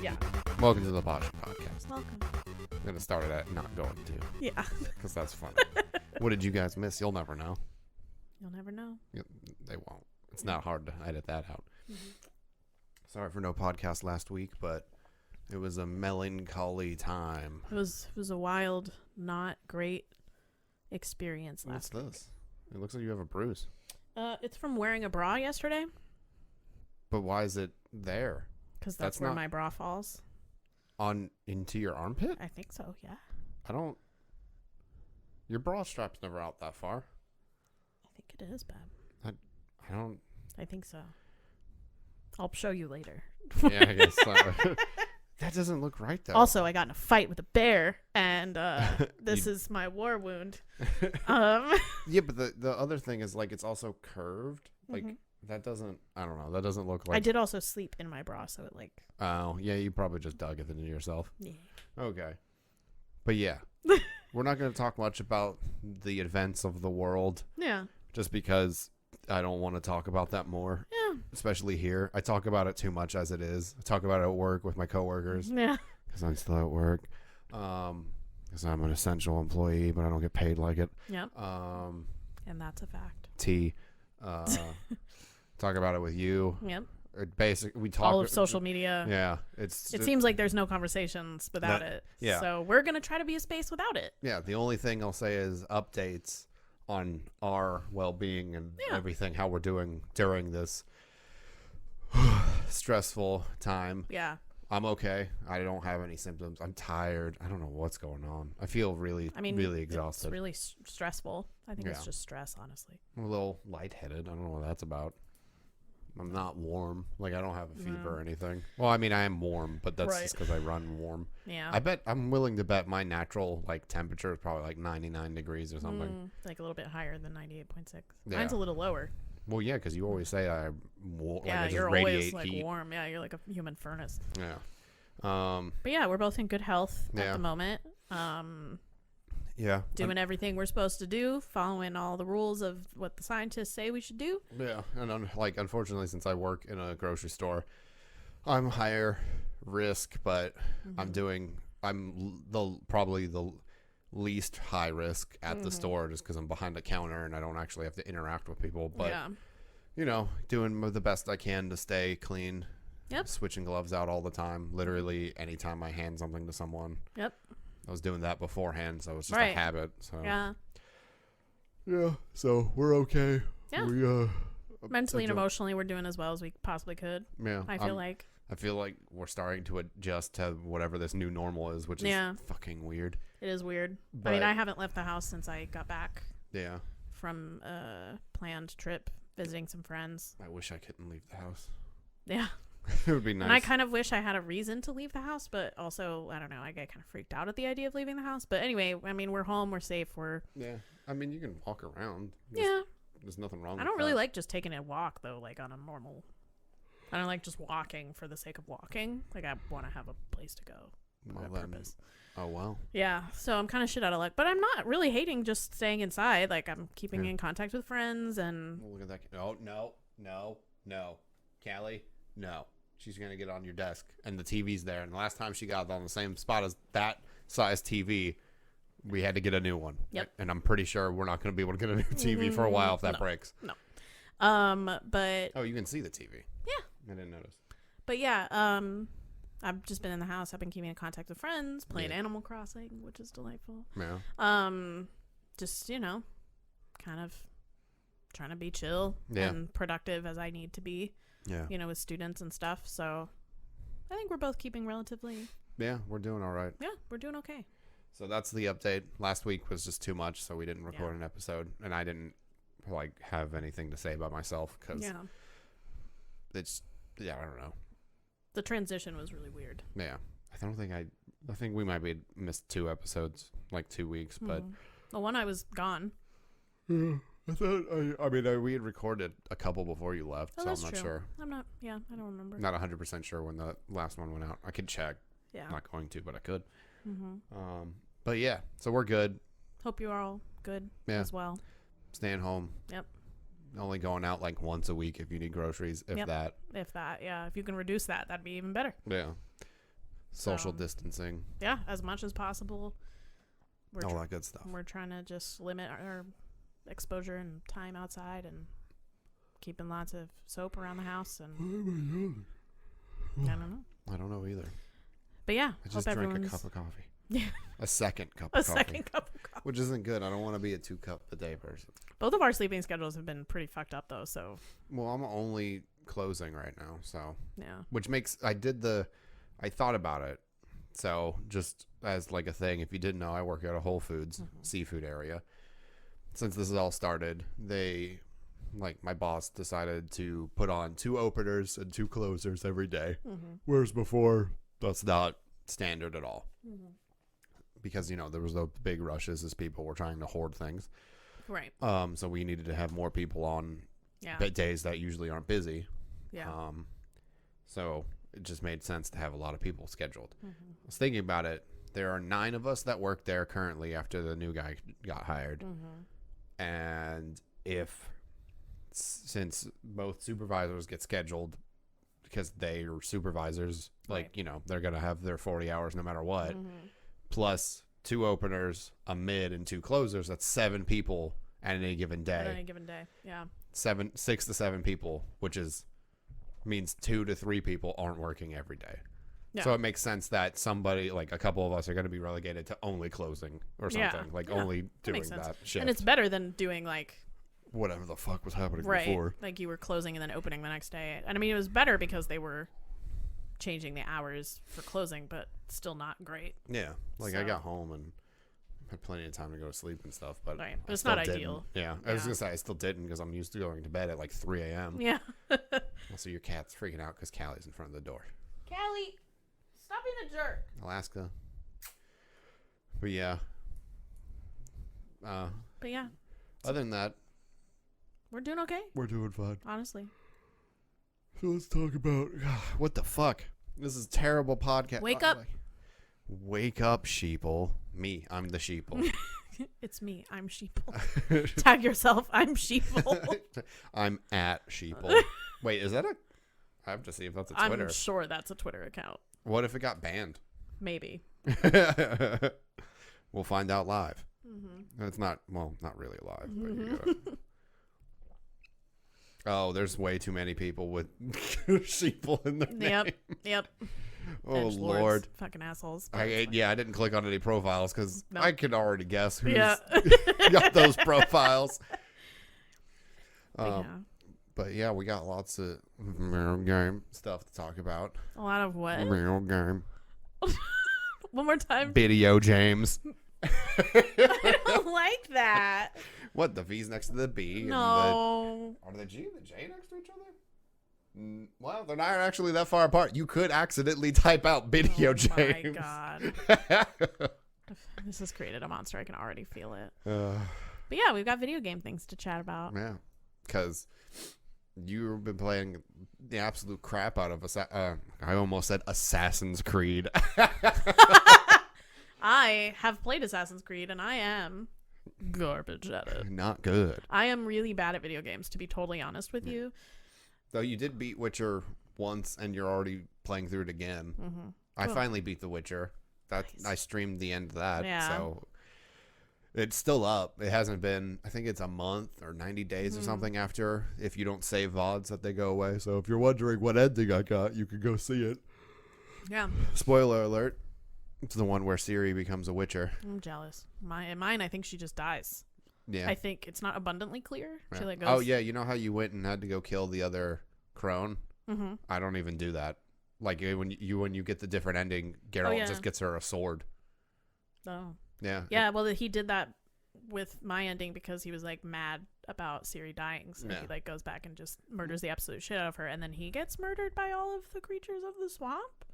Yeah. Welcome to the Posh Podcast. Welcome. I'm going to start it at not going to. Yeah. Because that's funny. What did you guys miss? You'll never know. You'll never know. They won't. It's not hard to edit that out. Mm-hmm. Sorry for no podcast last week, but it was a melancholy time. It was a wild, not great experience last week. What's this? It looks like you have a bruise. It's from wearing a bra yesterday. But why is it there? Because that's where my bra falls. Into your armpit? I think so, yeah. Your bra strap's never out that far. I think it is, Bab. I think so. I'll show you later. Yeah, I guess so. That doesn't look right, though. Also, I got in a fight with a bear, and this is my war wound. Yeah, but the other thing is, like, it's also curved. Like, that doesn't, I don't know, that doesn't look like... I did also sleep in my bra, so it, like... Oh, yeah, you probably just dug it into yourself. Yeah. Okay. But, yeah. We're not going to talk much about the events of the world. Yeah. Just because I don't want to talk about that more. Yeah. Especially here. I talk about it too much as it is. I talk about it at work with my coworkers. Yeah. Because I'm still at work. Because I'm an essential employee, but I don't get paid like it. Yep. And that's a fact. Talk about it with you. Yep. We talk all of social media. Yeah. It seems like there's no conversations without it. Yeah. So we're going to try to be a space without it. Yeah. The only thing I'll say is updates on our well-being and everything, how we're doing during this stressful time. Yeah. I'm okay. I don't have any symptoms. I'm tired. I don't know what's going on. I feel really exhausted. It's really stressful. I think it's just stress, honestly. I'm a little lightheaded. I don't know what that's about. I'm not warm. Like, I don't have a fever or anything. Well, I mean, I am warm, but that's just because I run warm. Yeah. I'm willing to bet my natural, like, temperature is probably like 99 degrees or something. Like a little bit higher than 98.6. Yeah. Mine's a little lower. Well, yeah, because you always say I you're always like heat. warm. Yeah, you're like a human furnace. Yeah. But yeah, we're both in good health at the moment. Yeah. Doing everything we're supposed to do, following all the rules of what the scientists say we should do. Yeah, and unfortunately, since I work in a grocery store, I'm higher risk, but I'm probably the least high risk at the store just because I'm behind the counter and I don't actually have to interact with people. But doing the best I can to stay clean. Yep. Switching gloves out all the time. Literally, anytime I hand something to someone. Yep. I was doing that beforehand, so it's just a habit. So yeah, so we're okay. Yeah. We mentally and emotionally, we're doing as well as we possibly could. Yeah, I feel like we're starting to adjust to whatever this new normal is, which is fucking weird. It is weird. But, I mean, I haven't left the house since I got back. Yeah. From a planned trip, visiting some friends. I wish I couldn't leave the house. Yeah. It would be nice. And I kind of wish I had a reason to leave the house, but also, I don't know, I get kind of freaked out at the idea of leaving the house. But anyway, I mean, we're home, we're safe, Yeah. I mean, you can walk around. There's nothing wrong with that. I don't really like just taking a walk, though, like on a normal... I don't like just walking for the sake of walking. Like, I want to have a place to go for a purpose. Oh, wow. Yeah, so I'm kind of shit out of luck. But I'm not really hating just staying inside. Like, I'm keeping in contact with friends and... Look at that. Oh, no. Callie, no. She's going to get on your desk, and the TV's there. And the last time she got on the same spot as that size TV, we had to get a new one. Yep. And I'm pretty sure we're not going to be able to get a new TV for a while if that breaks. No. But... Oh, you can see the TV. Yeah. I didn't notice. But yeah, I've just been in the house. I've been keeping in contact with friends, playing Animal Crossing, which is delightful. Yeah. Just, kind of trying to be chill and productive as I need to be. Yeah. With students and stuff. So I think we're both keeping relatively. Yeah, we're doing all right. Yeah, we're doing okay. So that's the update. Last week was just too much, so we didn't record an episode, and I didn't have anything to say about myself because it's I don't know. The transition was really weird. Yeah, I think we might be missed 2 episodes, like 2 weeks, but the one I was gone. Yeah. I mean, we had recorded a couple before you left, so I'm not sure. I don't remember. Not 100% sure when the last one went out. I could check. Yeah. I'm not going to, but I could. But yeah, so we're good. Hope you are all good as well. Staying home. Yep. Only going out like once a week if you need groceries, if that. If that, yeah. If you can reduce that, that'd be even better. Yeah. social distancing. Yeah, as much as possible. All that good stuff. We're trying to just limit our exposure and time outside and keeping lots of soap around the house. And I don't know. I don't know either. But yeah, I just drank a cup of coffee. Yeah. A second cup of coffee. A second cup of coffee. Which isn't good. I don't want to be a 2-cup a day person. Both of our sleeping schedules have been pretty fucked up, though, so. Well, I'm only closing right now, so. Yeah. Which makes, I thought about it. So, just as like a thing, if you didn't know, I work at a Whole Foods seafood area. Since this has all started, my boss decided to put on 2 openers and 2 closers every day. Whereas before, that's not standard at all. Because, there was the big rushes as people were trying to hoard things. Right. So we needed to have more people on days that usually aren't busy. Yeah. So it just made sense to have a lot of people scheduled. I was thinking about it. There are 9 of us that work there currently after the new guy got hired. And since both supervisors get scheduled because they are supervisors, they're going to have their 40 hours no matter what. Plus 2 openers, a mid, and 2 closers. That's 7 people at any given day. At any given day, yeah. 6 to 7 people, which means 2 to 3 people aren't working every day. Yeah. So it makes sense that somebody, a couple of us, are going to be relegated to only closing or something, only doing that shift. And it's better than doing whatever the fuck was happening before. Like you were closing and then opening the next day. And I mean, it was better because they were changing the hours for closing, but still not great. Yeah. I got home and had plenty of time to go to sleep and stuff, but right. But it's not ideal. Yeah. I was going to say I still didn't because I'm used to going to bed at 3 a.m. Yeah. Also, your cat's freaking out because Callie's in front of the door. Callie, stop being a jerk. Alaska. But yeah. Other than that, we're doing okay. We're doing fine. Honestly. So let's talk about what the fuck. This is terrible podcast. Wake up. Wake up, sheeple. Me. I'm the sheeple. It's me. I'm sheeple. Tag yourself. I'm sheeple. I'm at sheeple. Wait, is that I have to see if that's a Twitter. I'm sure that's a Twitter account. What if it got banned? Maybe. We'll find out live. It's not really live. But oh, there's way too many people with sheeple in their name. Yep. Oh, Lord. Fucking assholes. I didn't click on any profiles because I could already guess who's got those profiles. But yeah, we got lots of game stuff to talk about. A lot of what? Real game. One more time. Video James. I don't like that. What? The V's next to the B? No. Are the G and the J next to each other? Well, they're not actually that far apart. You could accidentally type out Video James. Oh my God. This has created a monster. I can already feel it. But yeah, we've got video game things to chat about. Yeah. Because you've been playing the absolute crap out of I almost said Assassin's Creed. I have played Assassin's Creed, and I am garbage at it. Not good. I am really bad at video games, to be totally honest with you. Though you did beat Witcher once, and you're already playing through it again. I finally beat The Witcher. Nice. I streamed the end of that, so it's still up. It hasn't been, I think it's a month or 90 days or something after, if you don't save VODs, that they go away. So if you're wondering what ending I got, you can go see it. Yeah. Spoiler alert. It's the one where Ciri becomes a Witcher. I'm jealous. Mine, I think she just dies. Yeah. I think it's not abundantly clear. Yeah. She goes, oh, yeah. You know how you went and had to go kill the other crone? I don't even do that. Like when you get the different ending, Geralt just gets her a sword. Oh. Yeah. Yeah, well, he did that with my ending because he was mad about Ciri dying. So he goes back and just murders the absolute shit out of her, and then he gets murdered by all of the creatures of the swamp,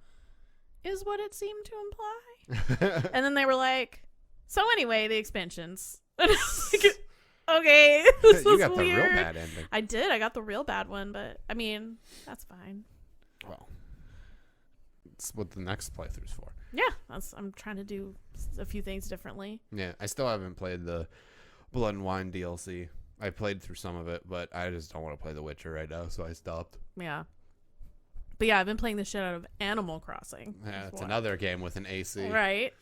is what it seemed to imply. And then they were like, so anyway, the expansions. Okay, this you got weird. The real bad ending. I did. I got the real bad one, but I mean, that's fine. Well, it's what the next playthrough's for. Yeah, I'm trying to do a few things differently. Yeah, I still haven't played the Blood and Wine DLC. I played through some of it, but I just don't want to play The Witcher right now, so I stopped. Yeah. But yeah, I've been playing the shit out of Animal Crossing. Yeah, it's another game with an AC. Right.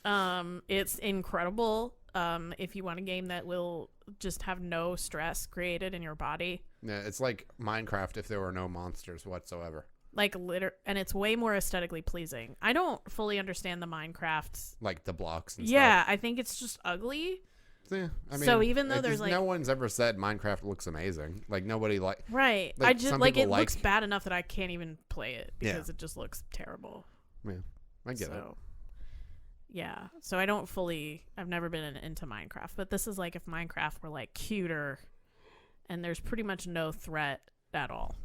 It's incredible. If you want a game that will just have no stress created in your body. Yeah, it's like Minecraft if there were no monsters whatsoever. Like and it's way more aesthetically pleasing. I don't fully understand the Minecraft. Like the blocks and yeah, stuff. I think it's just ugly. Yeah, I mean, so even though there's like no one's ever said Minecraft looks amazing. Like nobody right. I just like it looks bad enough that I can't even play it because it just looks terrible. Yeah, I get it. Yeah, so I've never been into Minecraft, but this is like if Minecraft were like cuter, and there's pretty much no threat at all,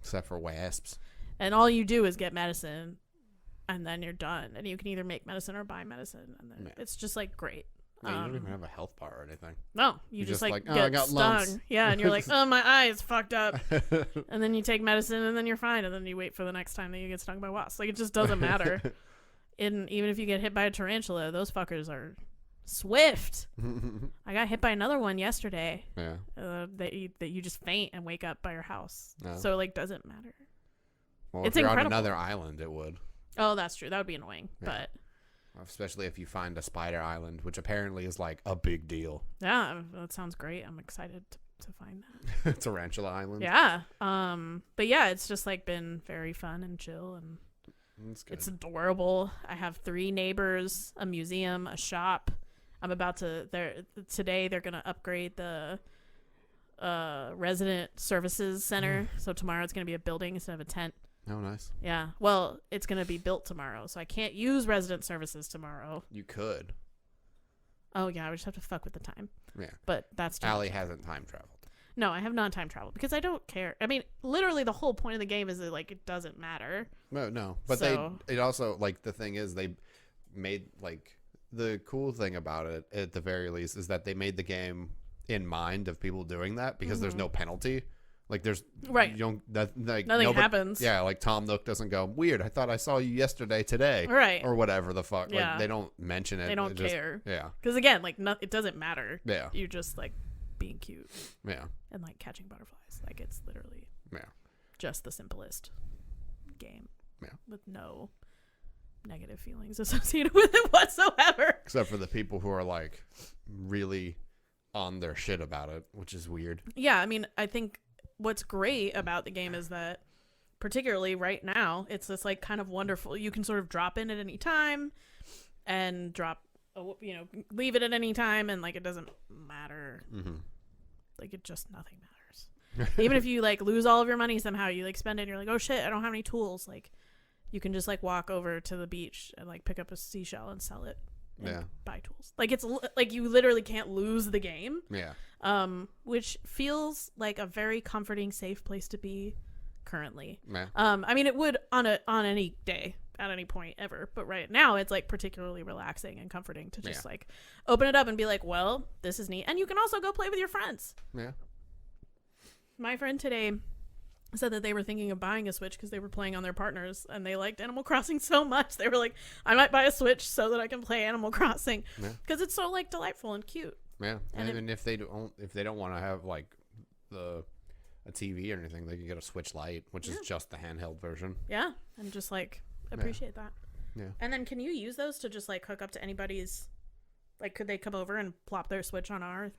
except for wasps. And all you do is get medicine, and then you're done, and you can either make medicine or buy medicine, and then it's just like great. No, you don't even have a health bar or anything. No, you just like oh, get I got stung. lumps. Yeah, and you're like, oh, my eye is fucked up. And then you take medicine, and then you're fine. And then you wait for the next time that you get stung by wasps. Like, it just doesn't matter. Even if you get hit by a tarantula, those fuckers are swift. I got hit by another one yesterday. Yeah. That you just faint and wake up by your house. No. So, like, doesn't matter. Well, if you're on another island, it would. Oh, that's true. That would be annoying. Yeah. But... especially if you find a spider island, which apparently is like a big deal. Yeah, that sounds great. I'm excited to find that. Tarantula Island. Yeah. But yeah, it's just like been very fun and chill, and it's adorable. I have 3 neighbors, a museum, a shop. I'm about to today they're gonna upgrade the resident services center. So tomorrow it's gonna be a building instead of a tent. Oh, nice. Yeah. Well, it's going to be built tomorrow, so I can't use resident services tomorrow. You could. Oh, yeah. I would just have to fuck with the time. Yeah. But that's Allie hasn't time traveled. No, I have not time traveled because I don't care. I mean, literally the whole point of the game is that, like, it doesn't matter. No. But it also, like, the thing is they made, like, the cool thing about it, at the very least, is that they made the game in mind of people doing that because there's no penalty. Like there's right. You don't like nothing happens. Yeah, like Tom Nook doesn't go weird. I thought I saw you yesterday today, right? Or whatever the fuck. Yeah. Like they don't mention it. They don't care. Yeah. Because again, like it doesn't matter. Yeah. You're just like being cute. Yeah. And like catching butterflies. Like it's literally just the simplest game. Yeah. With no negative feelings associated with it whatsoever. Except for the people who are like really on their shit about it, which is weird. Yeah, I mean, I think what's great about the game is that particularly right now it's this like kind of wonderful, you can sort of drop in at any time and leave it at any time, and like it doesn't matter. Like it just nothing matters. Even if you like lose all of your money somehow, you like spend it and you're like, oh shit, I don't have any tools, like you can just like walk over to the beach and like pick up a seashell and sell it and buy tools. Like it's like you literally can't lose the game. Which feels like a very comforting, safe place to be currently. I mean, it would on any day at any point ever, but right now it's like particularly relaxing and comforting to just like open it up and be like, well, this is neat, and you can also go play with your friends. My friend today said that they were thinking of buying a Switch because they were playing on their partners and they liked Animal Crossing so much. They were like, I might buy a Switch so that I can play Animal Crossing because it's so like delightful and cute. Yeah, and even if they don't want to have like a TV or anything, they can get a Switch Lite, which is just the handheld version. Yeah, and just like appreciate that. Yeah. And then can you use those to just like hook up to anybody's? Like, could they come over and plop their Switch on our?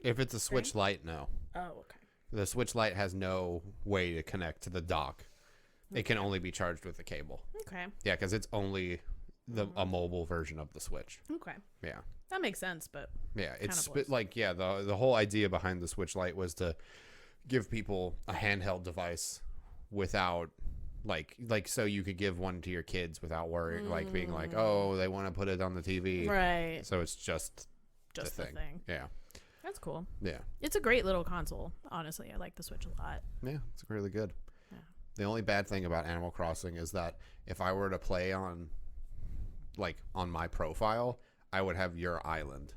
If it's a Switch Lite, no. Oh, okay. The Switch Lite has no way to connect to the dock. Okay. It can only be charged with a cable. Okay. Yeah, because it's only a mobile version of the Switch. Okay. Yeah. That makes sense, but yeah, it's the whole idea behind the Switch Lite was to give people a handheld device without like so you could give one to your kids without worrying like being like, oh, they want to put it on the TV. Right. So it's just the thing. Yeah. That's cool. Yeah. It's a great little console, honestly. I like the Switch a lot. Yeah, it's really good. Yeah. The only bad thing about Animal Crossing is that if I were to play on my profile, I would have your island.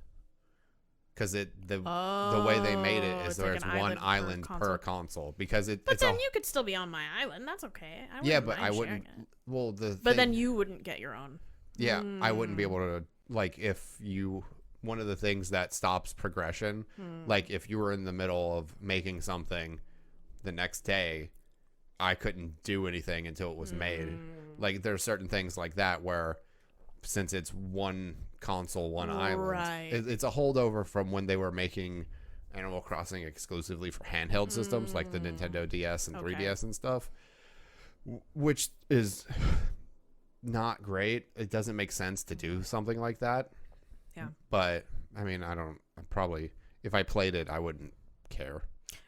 Because the way they made it is there's like one island per console. Because then you could still be on my island. That's okay. I wouldn't. Well, but then you wouldn't get your own. Yeah, I wouldn't be able to one of the things that stops progression, like if you were in the middle of making something the next day, I couldn't do anything until it was made. Like there's certain things like that where since it's one console, one island, it's a holdover from when they were making Animal Crossing exclusively for handheld systems like the Nintendo DS and 3DS and stuff, which is not great. It doesn't make sense to do something like that. Yeah. But I mean, probably if I played it, I wouldn't care.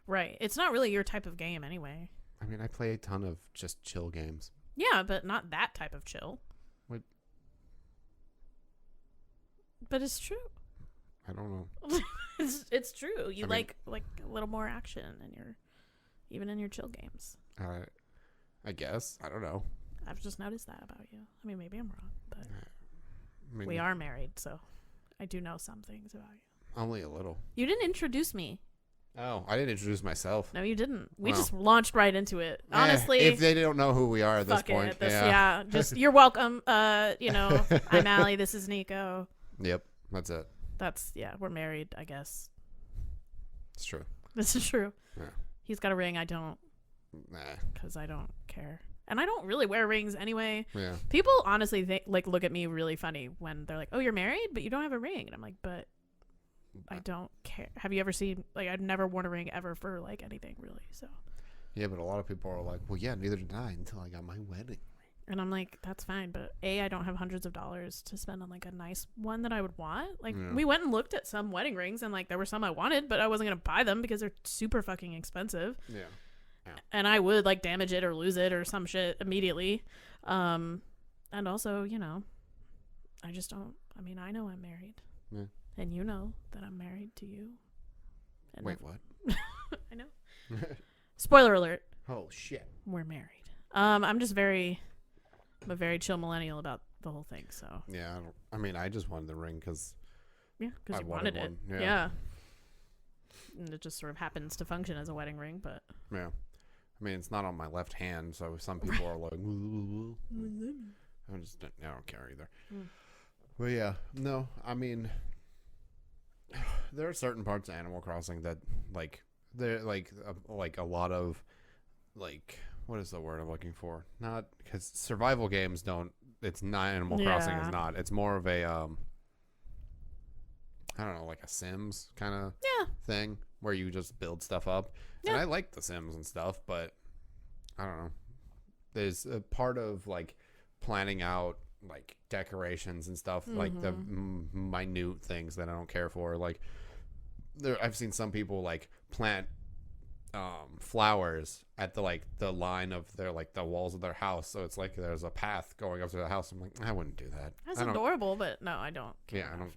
Right. It's not really your type of game anyway. I mean, I play a ton of just chill games. Yeah, but not that type of chill. What? But it's true. I don't know. It's true. You like a little more action even in your chill games. I guess. I don't know. I've just noticed that about you. I mean, maybe I'm wrong, but we are married, so I do know some things about you. Only a little. You didn't introduce me. Oh, I didn't introduce myself. No, you didn't. We just launched right into it. Honestly, if they don't know who we are at this point, just you're welcome. I'm Allie. This is Nicco. Yep, that's it. We're married, I guess. It's true. This is true. Yeah. He's got a ring. I don't. Nah. Because I don't care. And I don't really wear rings anyway. Yeah. People honestly look at me really funny when they're like, "Oh, you're married, but you don't have a ring." And I'm like, "But I don't care." Have you ever seen I've never worn a ring ever for anything really. So. Yeah, but a lot of people are like, "Well, yeah, neither did I until I got my wedding." And I'm like, that's fine, but I don't have hundreds of dollars to spend on a nice one that I would want. We went and looked at some wedding rings, and there were some I wanted, but I wasn't gonna buy them because they're super fucking expensive. Yeah. And I would damage it or lose it or some shit immediately. And also, I just don't. I mean, I know I'm married. Yeah. And you know that I'm married to you. And wait, what? I know. Spoiler alert. Oh shit. We're married. I'm a very chill millennial about the whole thing. So yeah, I just wanted the ring because you wanted it. One. Yeah. And it just sort of happens to function as a wedding ring, but yeah. I mean, it's not on my left hand, so some people are like, I don't care either. But yeah, no, I mean, there are certain parts of Animal Crossing that they're a lot of what is the word I'm looking for? Not because survival games don't. It's not Animal Crossing. Is not. It's more of a I don't know, like a Sims kind of thing where you just build stuff up. Yeah. And I like the Sims and stuff, but I don't know. There's a part of planning out decorations and stuff, the minute things that I don't care for. I've seen some people plant flowers at the line of their the walls of their house, so it's there's a path going up to the house. I'm like, I wouldn't do that. That's adorable, but no, I don't care. Yeah, I'm not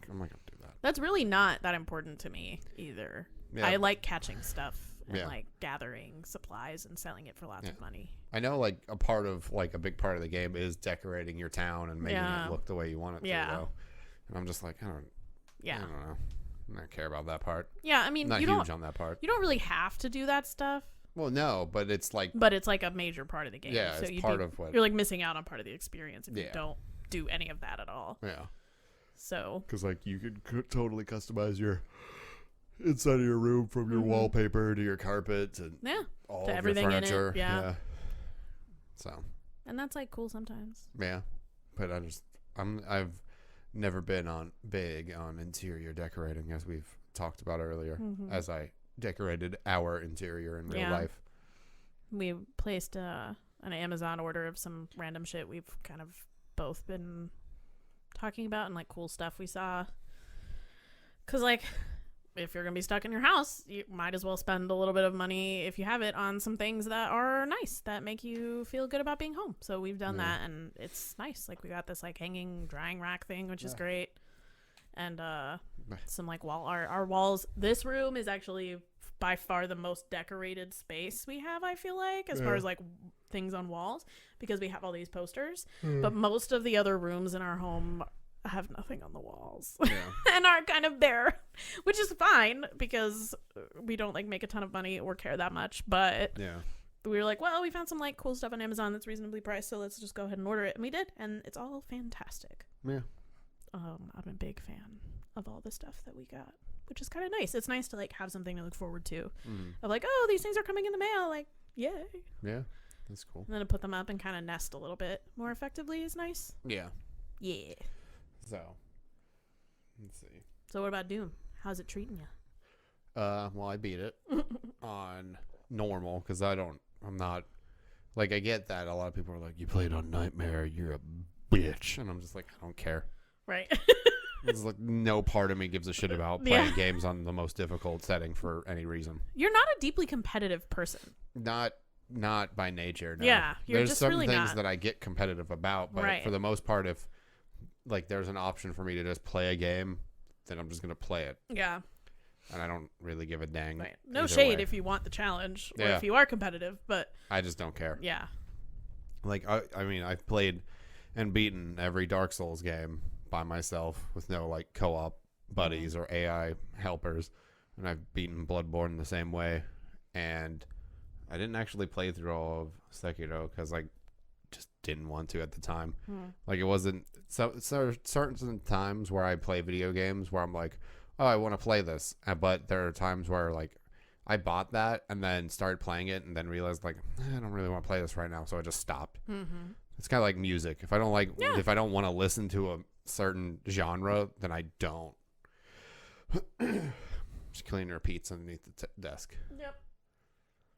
gonna do that. That's really not that important to me either. Yeah. I like catching stuff and gathering supplies and selling it for lots of money. I know a part of a big part of the game is decorating your town and making it look the way you want it to, though. And I'm just I don't know. I don't care about that part. Yeah, I mean, not huge on that part. You don't really have to do that stuff. Well, no, but it's But it's a major part of the game. Yeah, so it's part of what you're missing out on part of the experience if you don't do any of that at all. Yeah. So. Because you could totally customize your inside of your room from your wallpaper to your carpet to all to of everything your furniture. In it. Yeah. So. And that's cool sometimes. Yeah, but I've never been big on interior decorating, as we've talked about earlier, as I decorated our interior in real life. We placed an Amazon order of some random shit we've kind of both been talking about and cool stuff we saw. Because if you're going to be stuck in your house, you might as well spend a little bit of money, if you have it, on some things that are nice, that make you feel good about being home. So we've done that, and it's nice. We got this hanging drying rack thing, which is great. And some wall art. Our walls, this room is actually by far the most decorated space we have, I feel as far as things on walls, because we have all these posters. But most of the other rooms in our home have nothing on the walls and are kind of bare, which is fine because we don't make a ton of money or care that much. But we were well, we found some cool stuff on Amazon that's reasonably priced, so let's just go ahead and order it. And we did, and it's all fantastic. Yeah. I'm a big fan of all the stuff that we got, which is kind of nice. It's nice to have something to look forward to. Of oh, these things are coming in the mail. Yay. Yeah, that's cool. And then to put them up and kind of nest a little bit more effectively is nice. Yeah. Yeah. So, let's see. So what about Doom? How's it treating you? Well, I beat it on normal because I'm not, like, I get that a lot of people are like, you played on Nightmare, you're a bitch. And I'm just like, I don't care. Right. It's like no part of me gives a shit about playing games on the most difficult setting for any reason. You're not a deeply competitive person. Not by nature, no. Yeah, you're there's just some really things not. that I get competitive about, but for the most part, if like there's an option for me to just play a game, then I'm just gonna play it. Yeah. And I don't really give a dang. Right. No shade if you want the challenge or if you are competitive, but I just don't care. Yeah. Like I mean, I've played and beaten every Dark Souls game by myself with no like co-op buddies or AI helpers, and I've beaten Bloodborne the same way, and I didn't actually play through all of Sekiro because I just didn't want to at the time. Like it wasn't so certain times where I play video games where I'm like, oh, I want to play this, but there are times where like I bought that and then started playing it and then realized like I don't really want to play this right now, so I just stopped. It's kind of like music. If I don't if I don't want to listen to a certain genre, then I don't. Just clean her pizza underneath the desk. Yep.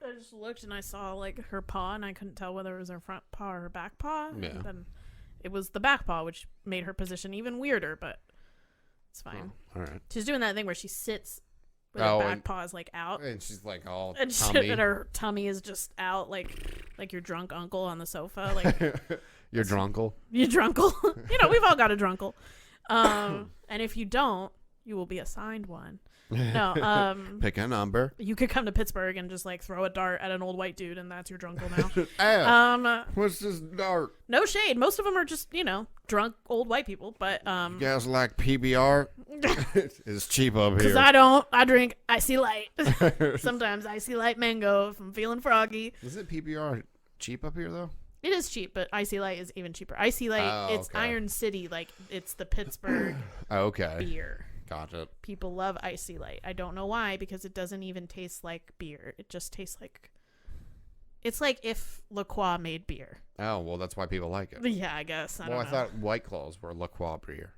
I just looked and I saw like her paw and I couldn't tell whether it was her front paw or her back paw. Yeah. And then it was the back paw, which made her position even weirder, but it's fine. Oh, all right. She's doing that thing where she sits with her back paw is like out. And she's like all and tummy. And her tummy is just out like your drunk uncle on the sofa. Like your drunkle. Your drunkle. We've all got a drunkle. And if you don't, you will be assigned one. No, pick a number. You could come to Pittsburgh and just like throw a dart at an old white dude, and that's your drunkle now. What's this dart? No shade. Most of them are just drunk old white people. But you guys like PBR? It's cheap up here. Because I don't. I drink Icy Light. Sometimes Icy Light mango if I'm feeling froggy. Isn't PBR cheap up here though? It is cheap, but Icy Light is even cheaper. Icy Light, it's okay. Iron City, like it's the Pittsburgh beer. Gotcha. People love Icy Light. I don't know why, because it doesn't even taste like beer. It just tastes like... It's like if La Croix made beer. Oh, well, that's why people like it. Yeah, I guess. I thought White Claws were La Croix beer.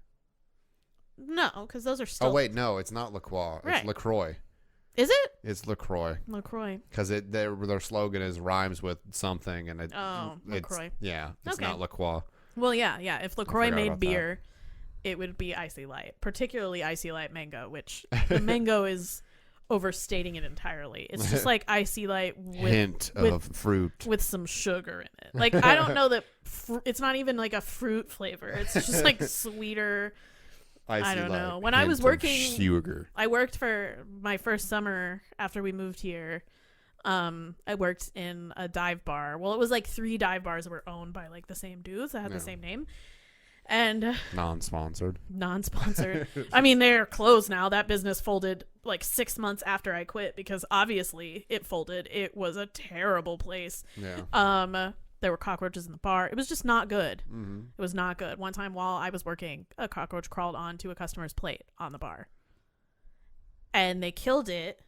No, because those are still... Oh, wait, no, it's not La Croix. Right. It's LaCroix. Is it? It's LaCroix. LaCroix. Because their slogan is rhymes with something. And LaCroix. Yeah, it's not La Croix. Well, yeah. If LaCroix made beer... It would be Icy Light, particularly Icy Light Mango, which the mango is overstating it entirely. It's just like Icy Light with fruit with some sugar in it. Like I don't know that it's not even like a fruit flavor. It's just like sweeter. I don't know. When I was working, sugar. I worked for my first summer after we moved here. I worked in a dive bar. Well, it was like 3 dive bars that were owned by like the same dudes that had the same name. And non-sponsored. I mean, they're closed now. That business folded like 6 months after I quit because obviously it folded. It was a terrible place. Yeah. There were cockroaches in the bar. It was just not good. Mm-hmm. It was not good. One time while I was working, a cockroach crawled onto a customer's plate on the bar. And they killed it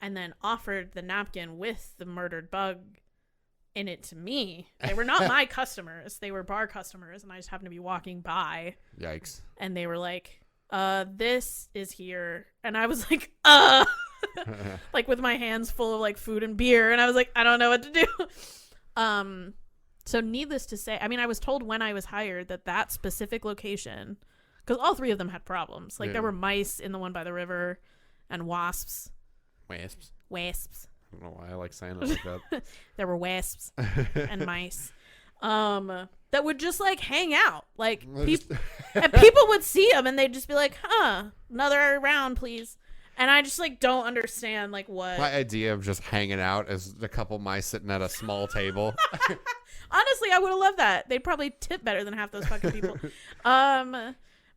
and then offered the napkin with the murdered bug in it to me. They were not my customers. They were bar customers, and I just happened to be walking by. Yikes. And they were like, this is here. And I was like, like with my hands full of like food and beer. And I was like, I don't know what to do. So needless to say, I mean, I was told when I was hired that specific location, because all 3 of them had problems. Like there were mice in the one by the river and wasps. Wasps. I don't know why I like saying it like that. There were wasps and mice that would just like hang out. Like and people would see them and they'd just be like, another round, please. And I just like don't understand like what. My idea of just hanging out is a couple mice sitting at a small table. Honestly, I would have loved that. They'd probably tip better than half those fucking people.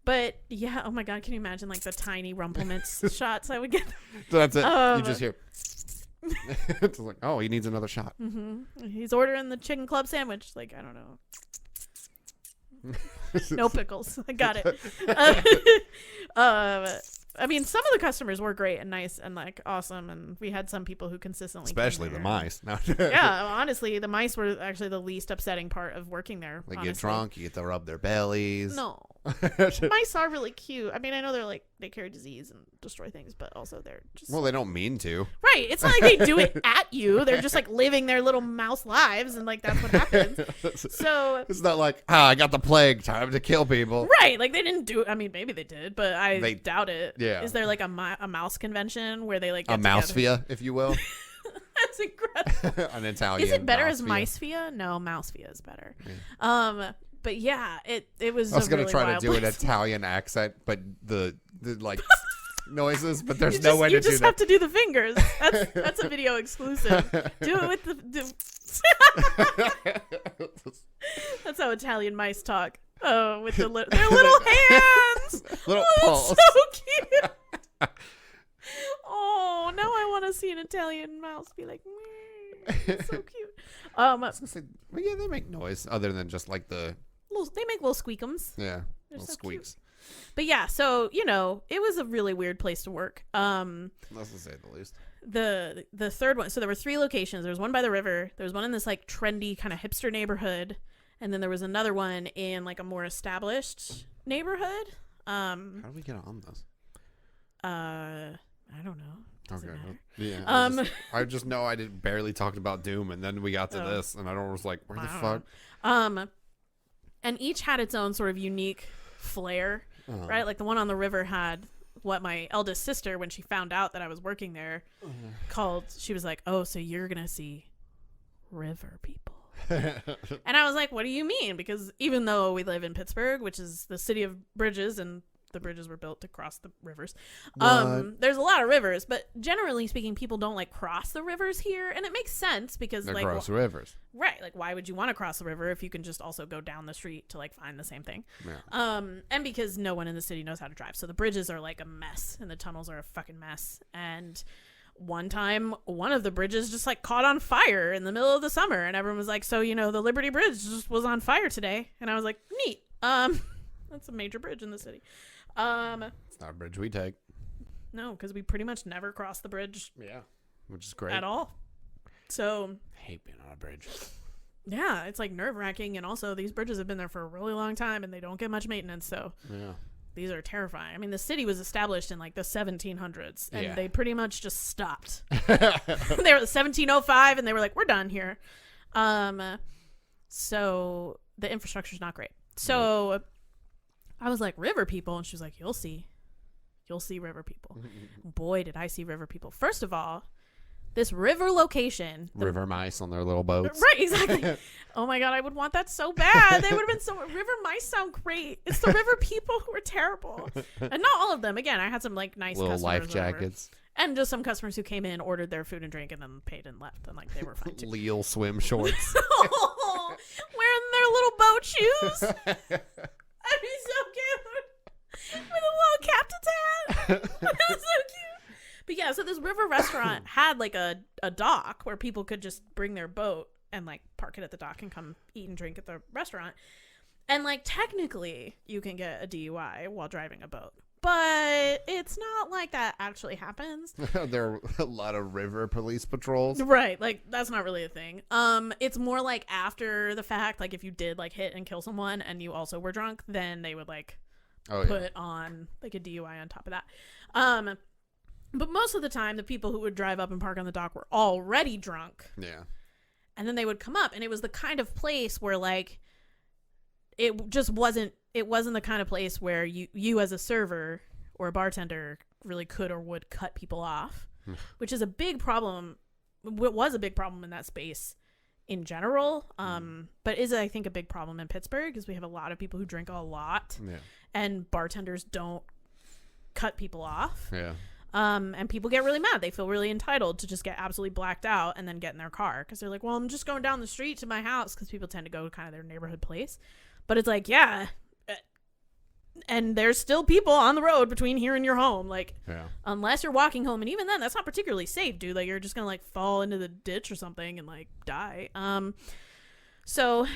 But yeah, oh my God, can you imagine like the tiny Rumplemints shots I would get? That's it. You just hear. It's like, oh, he needs another shot. Mm-hmm. He's ordering the chicken club sandwich. Like, I don't know. No pickles. I got it. I mean, some of the customers were great and nice and like awesome, and we had some people who consistently, especially the mice. No. Yeah, honestly, the mice were actually the least upsetting part of working there. They get drunk, you get to rub their bellies. No, mice are really cute. I mean, I know they carry disease and destroy things, but also they're just they don't mean to. Right? It's not like they do it at you. They're just like living their little mouse lives, and like that's what happens. So it's not like I got the plague, time to kill people. Right? Like they didn't do. I mean, maybe they did, but I doubt it. Yeah. Is there like a mouse convention where they like get a Mousfia, if you will? That's incredible. An Italian. Is it better Mousefia. as Mousfia? No, Mousefia is better. Yeah. But yeah, it was. I was gonna try to do an Italian accent, but the like noises, but there's no way to do that. You just have to do the fingers. That's a video exclusive. Do it with the. That's how Italian mice talk. Oh, with their little hands. Little paws. So cute. Oh, now I want to see an Italian mouse be like, it's so cute. I was gonna say, well, yeah, they make noise other than just like the. They make little squeakums. Yeah, they're little so squeaks. Cute. But yeah, so it was a really weird place to work. Let's say the least. The third one. So there were 3 locations. There was one by the river. There was one in this like trendy kind of hipster neighborhood, and then there was another one in like a more established neighborhood. How do we get on this? I don't know. Does it matter? Yeah. I just know I barely talked about Doom, and then we got to this, and I was like, where the fuck? And each had its own sort of unique flair, right? Like the one on the river had what my eldest sister, when she found out that I was working there, she was like, oh, so you're going to see river people. And I was like, what do you mean? Because even though we live in Pittsburgh, which is the city of bridges, and the bridges were built to cross the rivers, there's a lot of rivers, but generally speaking, people don't like cross the rivers here, and it makes sense because they're like gross rivers, right? Like, why would you want to cross the river if you can just also go down the street to like find the same thing? Yeah. And because no one in the city knows how to drive, so the bridges are like a mess, and the tunnels are a fucking mess. And one time, one of the bridges just like caught on fire in the middle of the summer, and everyone was like, so the Liberty Bridge just was on fire today. And I was like, neat. That's a major bridge in the city. It's not a bridge we take. No, because we pretty much never cross the bridge. Yeah, which is great at all. So I hate being on a bridge. Yeah, it's like nerve-wracking, and also these bridges have been there for a really long time, and they don't get much maintenance. So yeah, these are terrifying. I mean, the city was established in like the 1700s, and they pretty much just stopped. They were 1705, and they were like, "We're done here." So the infrastructure's not great. So I was like, river people, and she was like, you'll see river people. Boy, did I see river people. First of all, this river location, river mice on their little boats, right? Exactly. Oh my god, I would want that so bad. They would have been so. River mice sound great. It's the river people who are terrible, and not all of them. Again, I had some like nice little customers, life jackets, and just some customers who came in, ordered their food and drink, and then paid and left, and like they were fine too. Leal swim shorts, wearing their little boat shoes. That'd be so cute. With a little captain's hat. That was so cute. But yeah, so this river restaurant had like a dock where people could just bring their boat and like park it at the dock and come eat and drink at the restaurant. And like technically you can get a DUI while driving a boat. But it's not like that actually happens. There are a lot of river police patrols. Right. Like, that's not really a thing. It's more like after the fact, like if you did like hit and kill someone and you also were drunk, then they would like put on like a DUI on top of that. But most of the time, the people who would drive up and park on the dock were already drunk. Yeah. And then they would come up, and it was the kind of place where like it just wasn't. It wasn't the kind of place where you as a server or a bartender really could or would cut people off, which is a big problem. What was a big problem in that space in general, but is I think a big problem in Pittsburgh because we have a lot of people who drink a lot, and bartenders don't cut people off. Yeah. And people get really mad. They feel really entitled to just get absolutely blacked out and then get in their car because they're like, well, I'm just going down the street to my house, because people tend to go to kind of their neighborhood place. But it's like, yeah. And there's still people on the road between here and your home. Like, unless you're walking home. And even then, that's not particularly safe, dude. Like, you're just going to, like, fall into the ditch or something and, like, die. So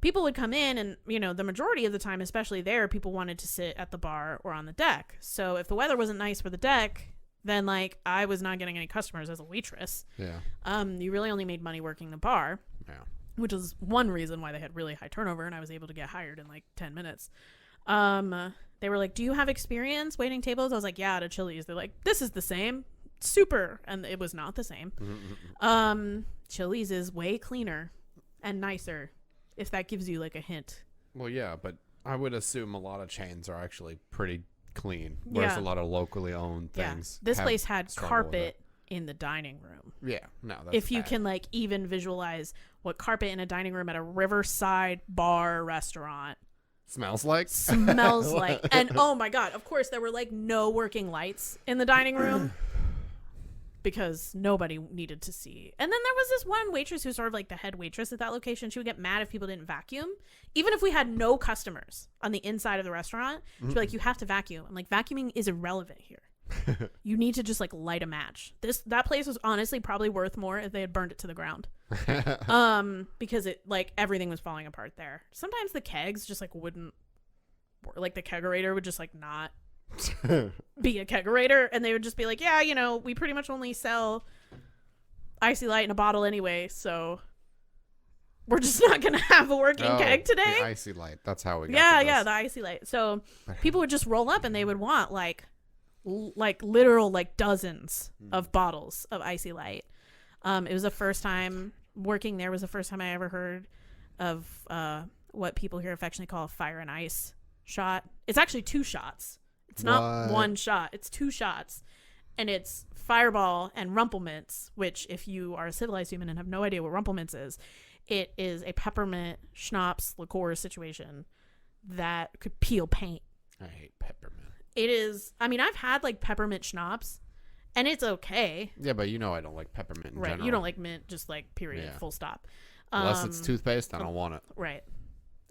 people would come in and, you know, the majority of the time, especially there, people wanted to sit at the bar or on the deck. So if the weather wasn't nice for the deck, then like I was not getting any customers as a waitress. Yeah. You really only made money working the bar. Yeah. Which is one reason why they had really high turnover and I was able to get hired in like 10 minutes. They were like, do you have experience waiting tables? I was like, yeah, at a Chili's. They're like, this is the same. Super. And it was not the same. Chili's is way cleaner and nicer, if that gives you like a hint. Well, yeah, but I would assume a lot of chains are actually pretty clean, whereas a lot of locally owned things. This place had carpet in the dining room. Yeah, no, that's if you can like even visualize what carpet in a dining room at a riverside bar restaurant smells like. And oh my god, of course there were like no working lights in the dining room because nobody needed to see. And then there was this one waitress who's sort of like the head waitress at that location. She would get mad if people didn't vacuum, even if we had no customers on the inside of the restaurant. She'd be like, you have to vacuum. I'm like, vacuuming is irrelevant here. You need to just like light a match. That place was honestly probably worth more if they had burned it to the ground. Because it like everything was falling apart there. Sometimes the kegs just like wouldn't, like the kegerator would just like not be a kegerator, and they would just be like, yeah, you know, we pretty much only sell Icy Light in a bottle anyway, so we're just not gonna have a working keg today. The Icy Light, that's how we got the Icy Light. So people would just roll up and they would want like literal like dozens of bottles of Icy Light. It was the first time working there, was the first time I ever heard of what people here affectionately call a fire and ice shot. It's actually 2 shots. It's not one shot. It's 2 shots. And it's Fireball and Rumplemints, which if you are a civilized human and have no idea what Rumplemints is, it is a peppermint schnapps liqueur situation that could peel paint. I hate peppermint. It is, I mean, I've had like peppermint schnapps and it's okay. Yeah, but you know I don't like peppermint in general. You don't like mint, just like period, full stop. Unless it's toothpaste, I don't want it. Right.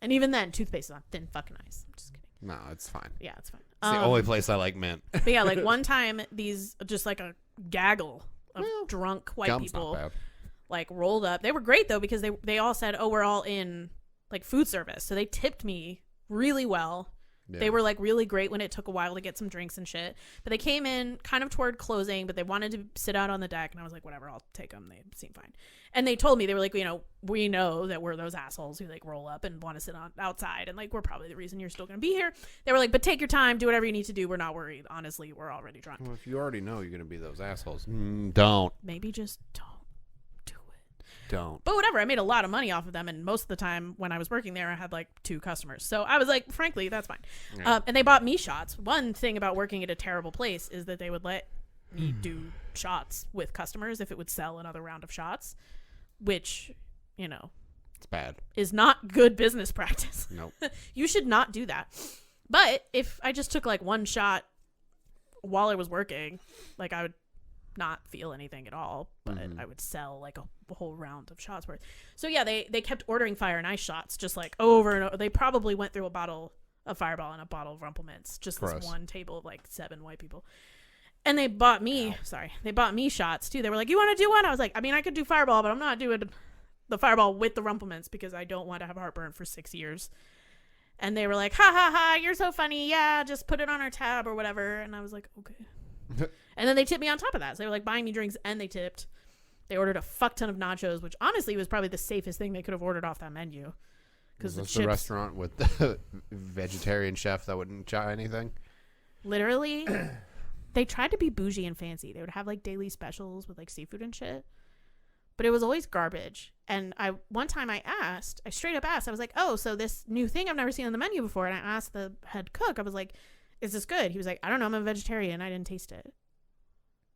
And even then, toothpaste is on thin fucking ice. I'm just kidding. No, it's fine. Yeah, it's fine. It's the only place I like mint. But yeah, like one time, these just like a gaggle of drunk white people not bad. Like rolled up. They were great though because they all said, "Oh, we're all in like food service," so they tipped me really well. Yeah. They were like really great when it took a while to get some drinks and shit. But they came in kind of toward closing, but they wanted to sit out on the deck, and I was like, whatever, I'll take them. They seem fine. And they told me, they were like, you know, we know that we're those assholes who like roll up and want to sit on outside, and like we're probably the reason you're still gonna be here. They were like, but take your time, do whatever you need to do. We're not worried. Honestly, we're already drunk. Well, if you already know you're gonna be those assholes, don't. Maybe just don't. Don't. But whatever, I made a lot of money off of them, and most of the time when I was working there I had like 2 customers, so I was like, frankly, that's fine. And they bought me shots. One thing about working at a terrible place is that they would let me do shots with customers if it would sell another round of shots, which, you know, it's bad, is not good business practice. Nope. You should not do that. But if I just took like 1 shot while I was working, like I would not feel anything at all, but I would sell like a whole round of shots worth. So yeah, they kept ordering fire and ice shots just like over and over. They probably went through a bottle of Fireball and a bottle of Rumplemints, just this one table of like 7 white people. And they bought me shots too. They were like, you want to do one? I was like, I mean, I could do Fireball, but I'm not doing the Fireball with the Rumplemints because I don't want to have heartburn for 6 years. And they were like, ha ha ha, you're so funny, yeah, just put it on our tab or whatever. And I was like, okay. And then they tipped me on top of that. So they were like buying me drinks and they tipped. They ordered a fuck ton of nachos, which honestly was probably the safest thing they could have ordered off that menu. Because the restaurant with the vegetarian chef that wouldn't try anything? Literally, they tried to be bougie and fancy. They would have like daily specials with like seafood and shit. But it was always garbage. And one time I straight up asked, I was like, oh, so this new thing I've never seen on the menu before. And I asked the head cook, I was like, is this good? He was like, I don't know, I'm a vegetarian. I didn't taste it.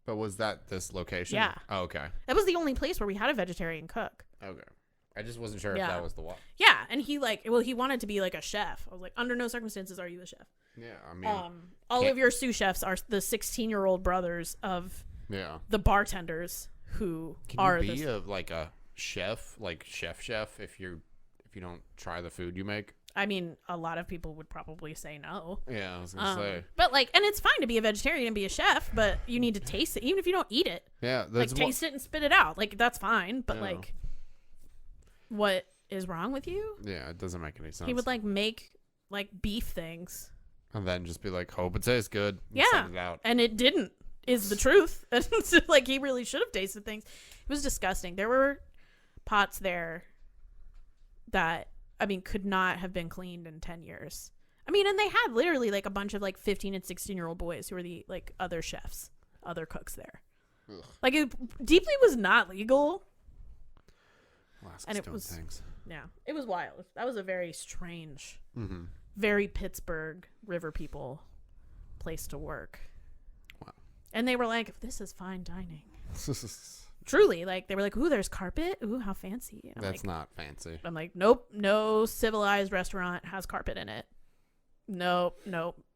But was that this location? Yeah. Oh, okay. That was the only place where we had a vegetarian cook. Okay. I just wasn't sure if that was the one. Yeah, and he wanted to be like a chef. I was like, under no circumstances are you a chef. Yeah, I mean, all of your sous chefs are the 16-year-old brothers of the bartenders who are. Can you be like a chef, like chef, if you don't try the food you make? I mean, a lot of people would probably say no. Yeah, I was gonna say. But like, and it's fine to be a vegetarian and be a chef, but you need to taste it, even if you don't eat it. Yeah, like taste it and spit it out. Like that's fine, but like, what is wrong with you? Yeah, it doesn't make any sense. He would like make like beef things. And then just be like, hope it tastes good. And Yeah. send it out. And it didn't, is the truth. And so, like, he really should have tasted things. It was disgusting. There were pots there that, I mean, could not have been cleaned in 10 years. I mean, and they had literally like a bunch of like 15 and 16-year-old boys who were the like other chefs, other cooks there. Ugh. Like, it deeply was not legal. Alaska's and it doing was things. Yeah, it was wild. That was a very strange, very Pittsburgh river people place to work. Wow. And they were like, this is fine dining. Truly, like, they were like, ooh, there's carpet. Ooh, how fancy. And That's like, not fancy. I'm like, nope, no civilized restaurant has carpet in it. Nope.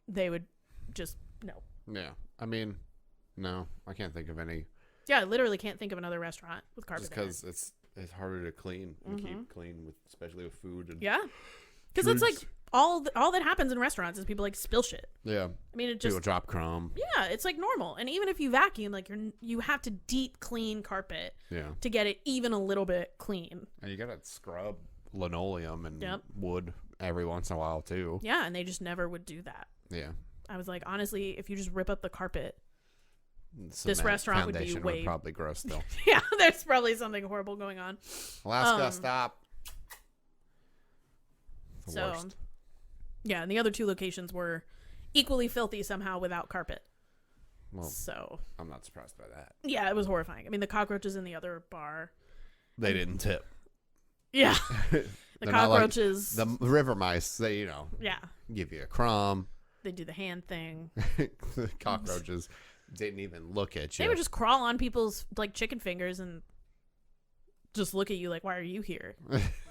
They would just, no. Yeah. I mean, no, I can't think of any. Yeah, I literally can't think of another restaurant with carpet Just in it. because it's harder to clean and keep clean, with especially with food. And yeah. Because it's like all that happens in restaurants is people like spill shit. Yeah. I mean, it just people drop crumb. Yeah, it's like normal. And even if you vacuum, like you have to deep clean carpet to get it even a little bit clean. And you gotta scrub linoleum and wood every once in a while too. Yeah, and they just never would do that. Yeah. I was like, honestly, if you just rip up the carpet, This restaurant would be way probably gross still. Yeah, there's probably something horrible going on. Alaska, stop. The worst. Yeah, and the other two locations were equally filthy somehow without carpet. Well, so I'm not surprised by that. Yeah, it was horrifying. I mean, the cockroaches in the other bar, they didn't tip. Yeah. The cockroaches, like the river mice, they give you a crumb. They do the hand thing. The cockroaches didn't even look at you. They would just crawl on people's like chicken fingers and just look at you like, why are you here?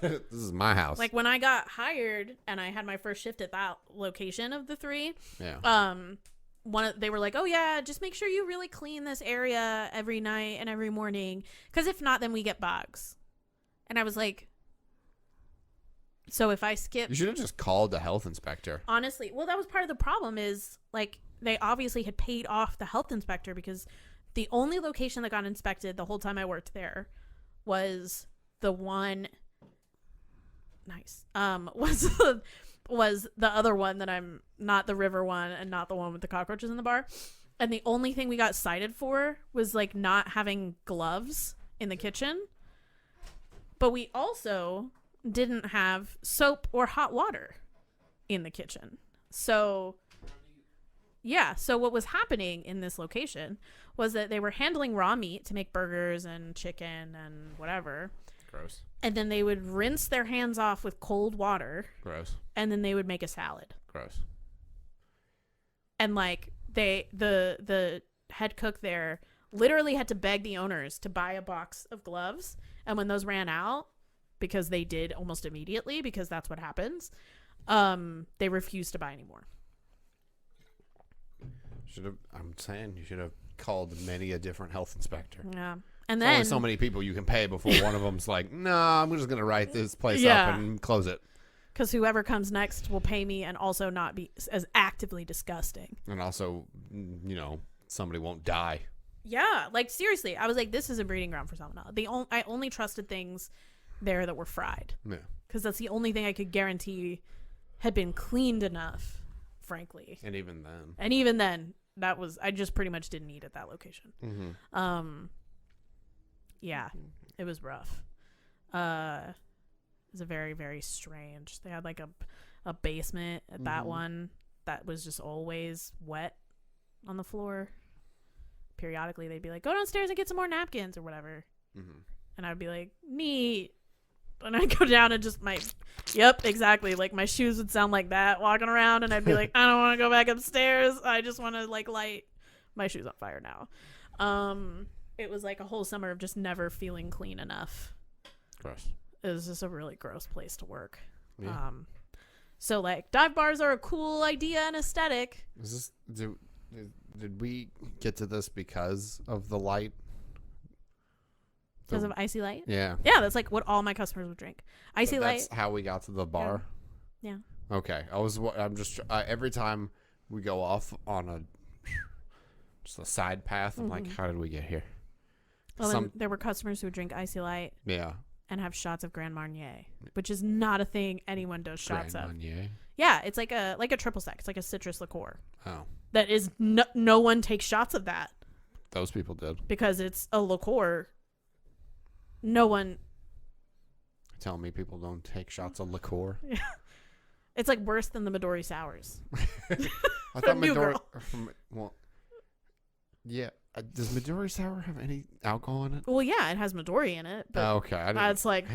This is my house. Like when I got hired and I had my first shift at that location of the three, they were like, oh yeah, just make sure you really clean this area every night and every morning, because if not, then we get bugs. And I was like, so if I skip, you should have just called the health inspector. Honestly, well, that was part of the problem. Is like they obviously had paid off the health inspector, because the only location that got inspected the whole time I worked there was the one. Nice. Was the other one that I'm not, the river one, and not the one with the cockroaches in the bar. And the only thing we got cited for was like not having gloves in the kitchen. But we also didn't have soap or hot water in the kitchen. So yeah, so what was happening in this location was that they were handling raw meat to make burgers and chicken and whatever. Gross. And then they would rinse their hands off with cold water. Gross. And then they would make a salad. Gross. And like the head cook there literally had to beg the owners to buy a box of gloves. And when those ran out, because they did almost immediately, because that's what happens, they refused to buy anymore. I'm saying you should have called many a different health inspector. Yeah. And There's then only so many people you can pay before one of them's like, no, I'm just going to write this place up and close it. Because whoever comes next will pay me and also not be as actively disgusting. And also, somebody won't die. Yeah. Like, seriously, I was like, this is a breeding ground for salmonella. I only trusted things there that were fried. Yeah. Because that's the only thing I could guarantee had been cleaned enough, frankly. And even then, I just pretty much didn't eat at that location. Mm-hmm. Yeah, it was rough. It was a very, very strange. They had like a basement at that one that was just always wet on the floor. Periodically, they'd be like, go downstairs and get some more napkins or whatever. Mm-hmm. And I'd be like, neat. And I'd go down and just yep, exactly. Like my shoes would sound like that walking around, and I'd be like, I don't want to go back upstairs. I just want to like light my shoes on fire now. It was like a whole summer of just never feeling clean enough. Gross. It was just a really gross place to work. Yeah. So like dive bars are a cool idea and aesthetic. Did we get to this because of the light? Because of Icy Light? Yeah. Yeah, that's like what all my customers would drink. Icy Light. That's how we got to the bar? Yeah. Okay. I'm just, every time we go off on just a side path, I'm like, how did we get here? Well, then there were customers who would drink Icy Light. Yeah. and have shots of Grand Marnier, which is not a thing anyone does shots Grand of. Marnier? Yeah, it's like a triple sec. It's like a citrus liqueur. Oh. That is no one takes shots of that. Those people did. Because it's a liqueur. No one. Telling me people don't take shots of liqueur. Yeah. It's like worse than the Midori sours. I thought Midori. Yeah. Does Midori sour have any alcohol in it? Well, yeah, it has Midori in it. But okay. it's like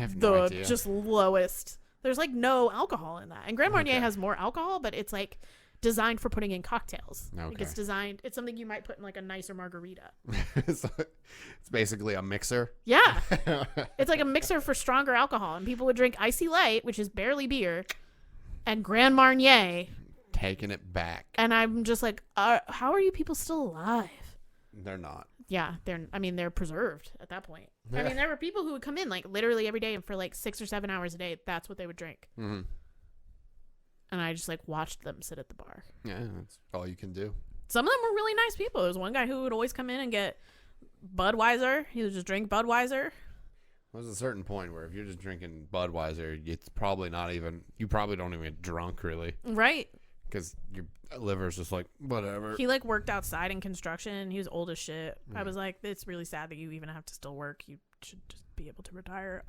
just lowest. There's like no alcohol in that. And Grand Marnier has more alcohol, but it's like designed for putting in cocktails. Okay. Like it's something you might put in like a nicer margarita. So it's basically a mixer. Yeah. It's like a mixer for stronger alcohol. And people would drink Icy Light, which is barely beer, and Grand Marnier. Taking it back. And I'm just like, how are you people still alive? They're not. Yeah, they're preserved at that point. I mean, there were people who would come in like literally every day and for like 6 or 7 hours a day, that's what they would drink. Mm-hmm. And I just like watched them sit at the bar. Yeah, that's all you can do. Some of them were really nice people. There was one guy who would always come in and get Budweiser. He would just drink Budweiser. There's a certain point where if you're just drinking Budweiser, it's probably not even, you probably don't even get drunk really. Right. Because your liver's just like, whatever. He like worked outside in construction. He was old as shit. I was like, it's really sad that you even have to still work. You should just be able to retire.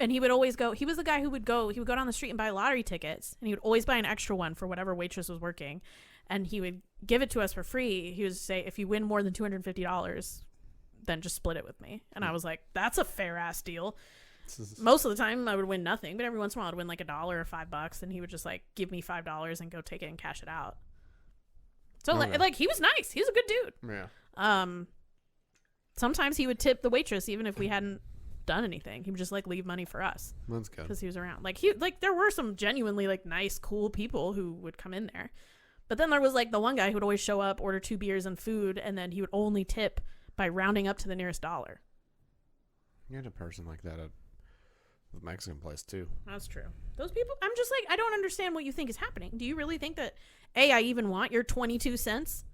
And he would always go, he was the guy who would go down the street and buy lottery tickets. And he would always buy an extra one for whatever waitress was working. And he would give it to us for free. He would say, if you win more than $250, then just split it with me. And I was like, that's a fair ass deal. Most of the time I would win nothing, but every once in a while I'd win like $1 or $5, and he would just like give me $5 and go take it and cash it out. So like he was nice. He was a good dude. Yeah. Sometimes he would tip the waitress even if we hadn't done anything. He would just like leave money for us. That's good. Because he was around. Like there were some genuinely like nice, cool people who would come in there. But then there was like the one guy who would always show up, order 2 beers and food, and then he would only tip by rounding up to the nearest dollar. You had a person like that at the Mexican place too. That's true. Those people, I'm just like, I don't understand what you think is happening. Do you really think that I even want your 22 cents?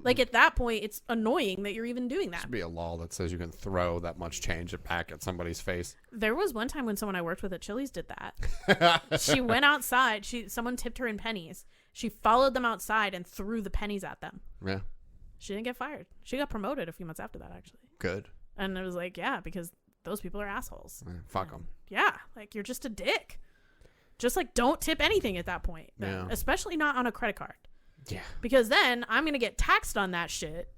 Like at that point, it's annoying that you're even doing that. There should be a law that says you can throw that much change back at somebody's face. There was one time when someone I worked with at Chili's did that. She went outside. Someone tipped her in pennies. She followed them outside and threw the pennies at them. Yeah. She didn't get fired. She got promoted a few months after that, actually. Good. And it was like, yeah, because those people are assholes. Fuck them. Yeah, like you're just a dick. Just like don't tip anything at that point. Yeah. Especially not on a credit card. Yeah. Because then I'm going to get taxed on that shit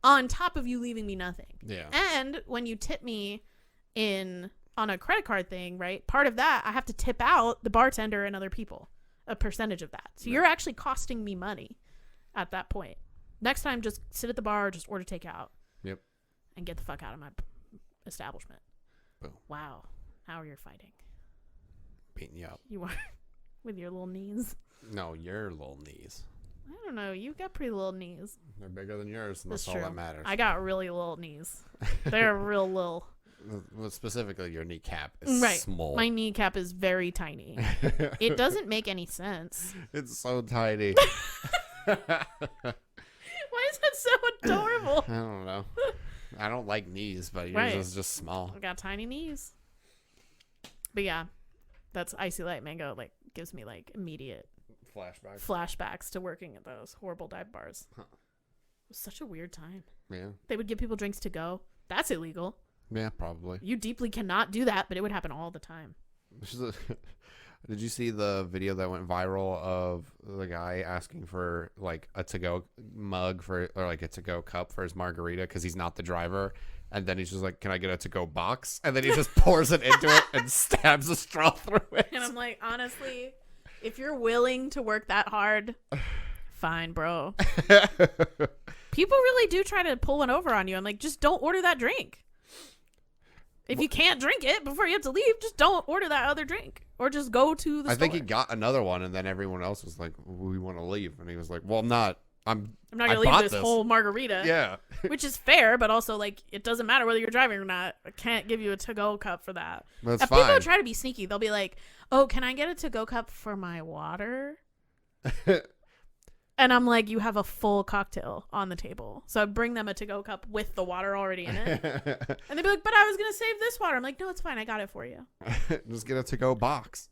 on top of you leaving me nothing. Yeah. And when you tip me on a credit card thing, right, part of that I have to tip out the bartender and other people a percentage of that. So you're actually costing me money at that point. Next time, just sit at the bar, just order takeout. Yep. And get the fuck out of my establishment. Boom. Wow. Now you're fighting. Beating you up. You are. With your little knees. No, your little knees. I don't know. You've got pretty little knees. They're bigger than yours, and that's all true. that matters. I got really little knees. They're real little. Well, specifically, your kneecap is small. My kneecap is very tiny. It doesn't make any sense. It's so tiny. Why is that so adorable? I don't know. I don't like knees, but yours is just small. I got tiny knees. But yeah, that's Icy Light Mango. Like gives me like immediate flashbacks to working at those horrible dive bars. Huh. It was such a weird time. Yeah. They would give people drinks to go. That's illegal. Yeah, probably. You deeply cannot do that, but it would happen all the time. Did you see the video that went viral of the guy asking for like a to-go mug or like a to-go cup for his margarita because he's not the driver, and then he's just like, "Can I get a to-go box?" And then he just pours it into it and stabs a straw through it. And I'm like, honestly, if you're willing to work that hard, fine, bro. People really do try to pull one over on you. I'm like, just don't order that drink. If you can't drink it before you have to leave, just don't order that other drink. Or just go to the store. I think he got another one, and then everyone else was like, "We want to leave." And he was like, "Well, I'm not going to leave this whole margarita." Yeah. Which is fair, but also, like, it doesn't matter whether you're driving or not. I can't give you a to-go cup for that. That's if fine. People try to be sneaky. They'll be like, "Oh, can I get a to-go cup for my water?" And I'm like, you have a full cocktail on the table. So I bring them a to-go cup with the water already in it. And they'd be like, but I was going to save this water. I'm like, no, it's fine. I got it for you. Just get a to-go box.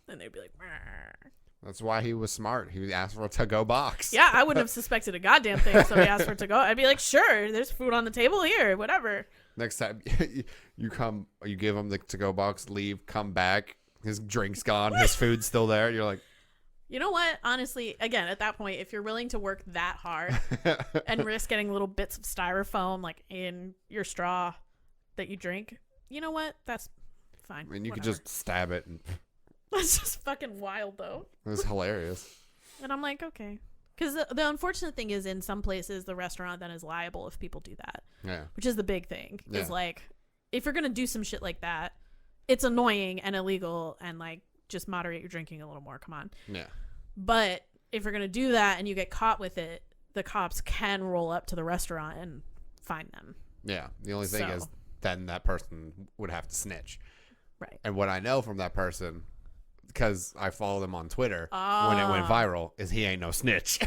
And they'd be like, "Meh." That's why he was smart. He asked for a to-go box. Yeah, I wouldn't have suspected a goddamn thing. So he asked for it to go. I'd be like, sure, there's food on the table here, whatever. Next time you come, you give him the to-go box, leave, come back. His drink's gone. His food's still there. You're like, you know what? Honestly, again, at that point, if you're willing to work that hard and risk getting little bits of styrofoam like in your straw that you drink, you know what? That's fine. I mean, you whatever. could just stab it. And That's just fucking wild, though. it was hilarious. And I'm like, okay. Because the unfortunate thing is in some places, the restaurant then is liable if people do that. Yeah. Which is the big thing. Yeah. Is like, if you're going to do some shit like that, it's annoying and illegal and like, just moderate your drinking a little more. Come on. Yeah. But if you're going to do that and you get caught with it, the cops can roll up to the restaurant and find them. Yeah. The only thing is then that person would have to snitch. Right. And what I know from that person, because I follow them on Twitter when it went viral, is he ain't no snitch.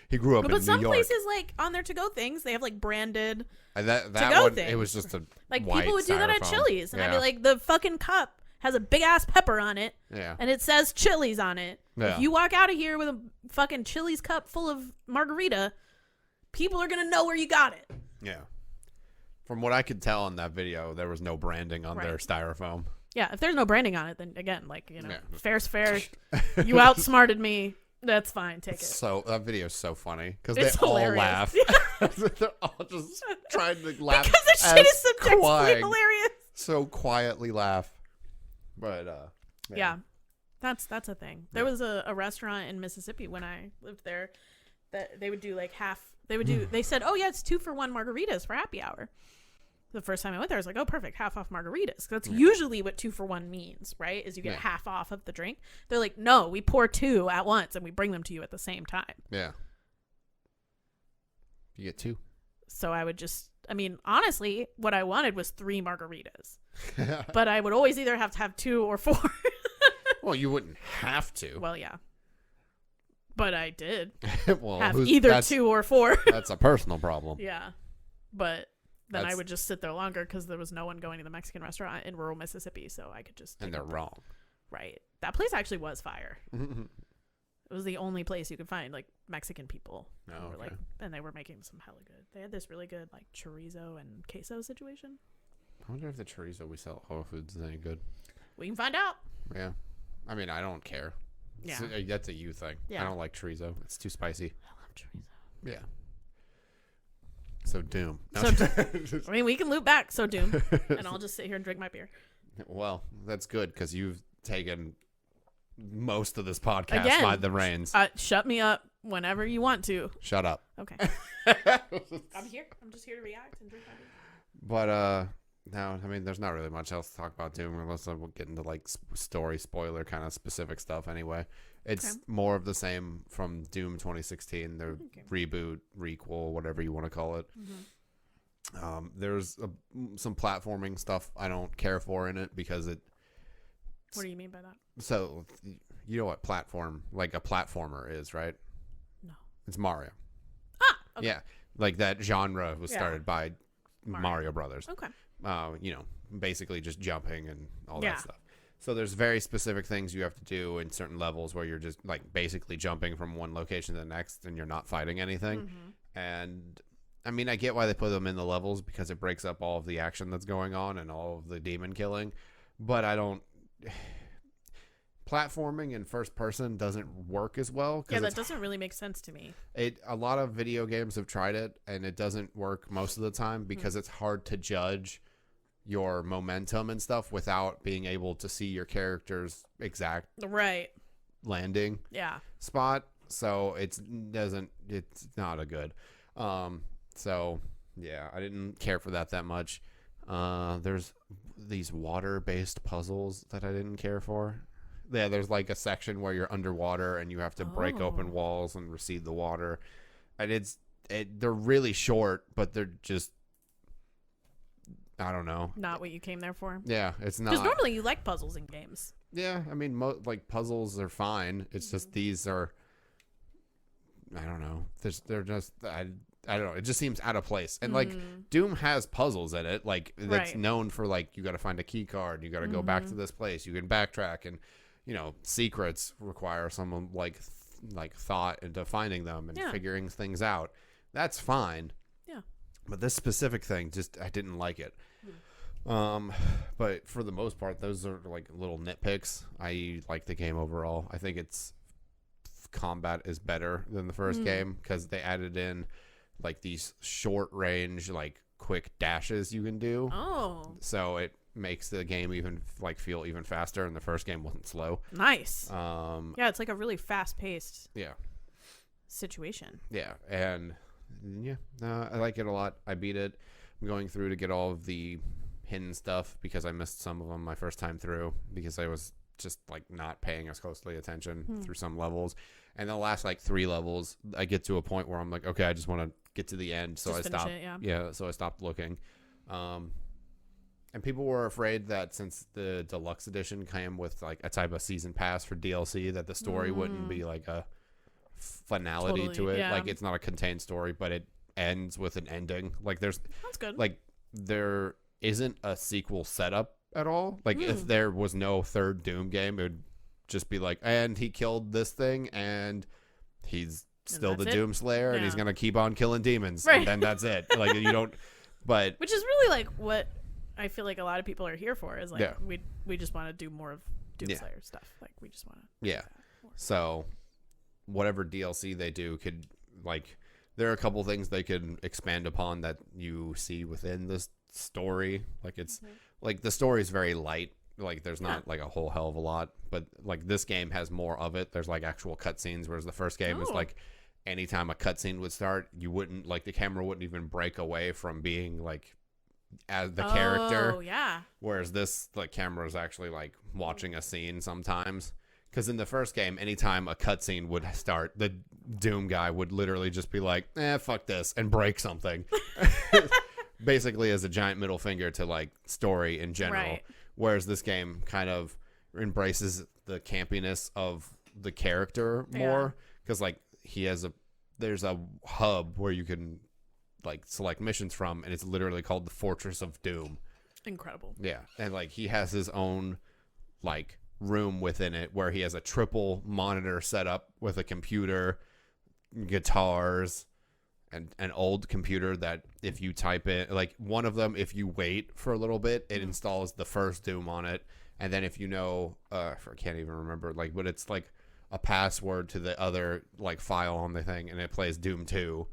He grew up in New York. But some places, like, on their to-go things, they have, like, branded that to-go one, things. it was just a like, white people would do that at styrofoam. Chili's. And yeah. I'd be like, the fucking cup has a big-ass pepper on it. Yeah. And it says Chili's on it. Yeah. If you walk out of here with a fucking Chili's cup full of margarita, people are going to know where you got it. Yeah. From what I could tell in that video, there was no branding on their styrofoam. Yeah, if there's no branding on it, then again, like, you know, Yeah. fair's fair. You outsmarted me. That's fine. Take it. So that video is so funny because It's they hilarious. all laugh. They're all just trying to laugh Because the shit is subjectively crying. hilarious. So quietly laugh. But Yeah. That's a thing. There was a restaurant in Mississippi when I lived there that they would do like half. They said, oh yeah, it's 2-for-1 margaritas for happy hour. The first time I went there, I was like, oh, perfect, half off margaritas. That's usually what 2-for-1 means, right? Is you get half off of the drink. They're like, no, we pour 2 at once and we bring them to you at the same time. Yeah. You get 2. So I would just, I mean, honestly, what I wanted was 3 margaritas. But I would always either have to have 2 or 4. Well, you wouldn't have to. Well, yeah. But I did Well, have either 2 or 4. That's a personal problem. Yeah. But then I would just sit there longer because there was no one going to the Mexican restaurant in rural Mississippi, so I could just... And they're wrong. Right. That place actually was fire. It was the only place you could find, like, Mexican people. Oh, okay. And they were making some hella good. They had this really good, like, chorizo and queso situation. I wonder if the chorizo we sell at Whole Foods is any good. We can find out. Yeah. I mean, I don't care. Yeah. That's a you thing. Yeah. I don't like chorizo. It's too spicy. I love chorizo. Yeah. So Doom. No. I mean, we can loop back. So Doom. And I'll just sit here and drink my beer. Well, that's good because you've taken most of this podcast Again, by the reins. Shut me up whenever you want to. Shut up. Okay. I'm here. I'm just here to react and drink my beer. But, no, I mean, there's not really much else to talk about Doom unless we'll get into, like, story spoiler kind of specific stuff anyway. It's more of the same from Doom 2016, the reboot, requel, whatever you want to call it. Mm-hmm. There's some platforming stuff I don't care for in it because it... What do you mean by that? So, you know what like a platformer is, right? No. It's Mario. Ah! Okay. Yeah. Like that genre was started by Mario Brothers. Okay. You know, basically just jumping and all that stuff. So there's very specific things you have to do in certain levels where you're just like basically jumping from one location to the next and you're not fighting anything. Mm-hmm. And I mean, I get why they put them in the levels because it breaks up all of the action that's going on and all of the demon killing. But I don't... Platforming in first person doesn't work as well. Yeah, that doesn't really make sense to me. A lot of video games have tried it and it doesn't work most of the time because it's hard to judge your momentum and stuff without being able to see your character's exact landing spot. So it's not a good. So yeah, I didn't care for that much. There's these water-based puzzles that I didn't care for. Yeah, there's like a section where you're underwater and you have to break open walls and receive the water. And they're really short, but they're just, I don't know. Not what you came there for. Yeah, it's not. Because normally you like puzzles in games. Yeah, I mean, like puzzles are fine. It's just these are I don't know. They're just I don't know. It just seems out of place. And like Doom has puzzles in it, like that's known for like you got to find a key card, you got to go back to this place, you can backtrack, and you know secrets require some like thought into finding them and figuring things out. That's fine. Yeah. But this specific thing, just I didn't like it. But for the most part, those are like little nitpicks. I like the game overall. I think its combat is better than the first game because they added in like these short range, like quick dashes you can do. Oh. So it makes the game even like feel even faster, and the first game wasn't slow. Nice. Yeah, it's like a really fast paced situation. Yeah, and I like it a lot. I beat it. I'm going through to get all of the hidden stuff because I missed some of them my first time through because I was just like not paying as closely attention through some levels. And the last like 3 levels, I get to a point where I'm like, okay, I just want to get to the end, so I stopped. So I stopped looking. And people were afraid that since the deluxe edition came with like a type of season pass for DLC, that the story wouldn't be like a finality to it. Like it's not a contained story, but it ends with an ending. Like that's good. Like there isn't a sequel setup at all. Like if there was no third Doom game, it would just be like, and he killed this thing, and he's still the Doom Slayer, and he's gonna keep on killing demons, and then that's it. Like you don't. But which is really like what I feel like a lot of people are here for is like we just want to do more of Doom Slayer stuff. Like we just want to So whatever DLC they do could like there are a couple things they could expand upon that you see within this story. Like it's like the story is very light. Like there's not like a whole hell of a lot, but like this game has more of it. There's like actual cutscenes, whereas the first game is like anytime a cutscene would start, you wouldn't like the camera wouldn't even break away from being like as the character. Oh yeah. Whereas this like camera is actually like watching a scene sometimes. Because in the first game, anytime a cutscene would start, the Doom guy would literally just be like, fuck this, and break something. Basically as a giant middle finger to like story in general. Right. Whereas this game kind of embraces the campiness of the character more. Because like there's a hub where you can like select missions from, and it's literally called the Fortress of Doom. Incredible. Yeah. And like he has his own like room within it where he has a triple monitor set up with a computer, guitars, and an old computer that if you type it, like one of them, if you wait for a little bit, it installs the first Doom on it. And then if you know, I can't even remember, like, but it's like a password to the other like file on the thing, and it plays Doom 2.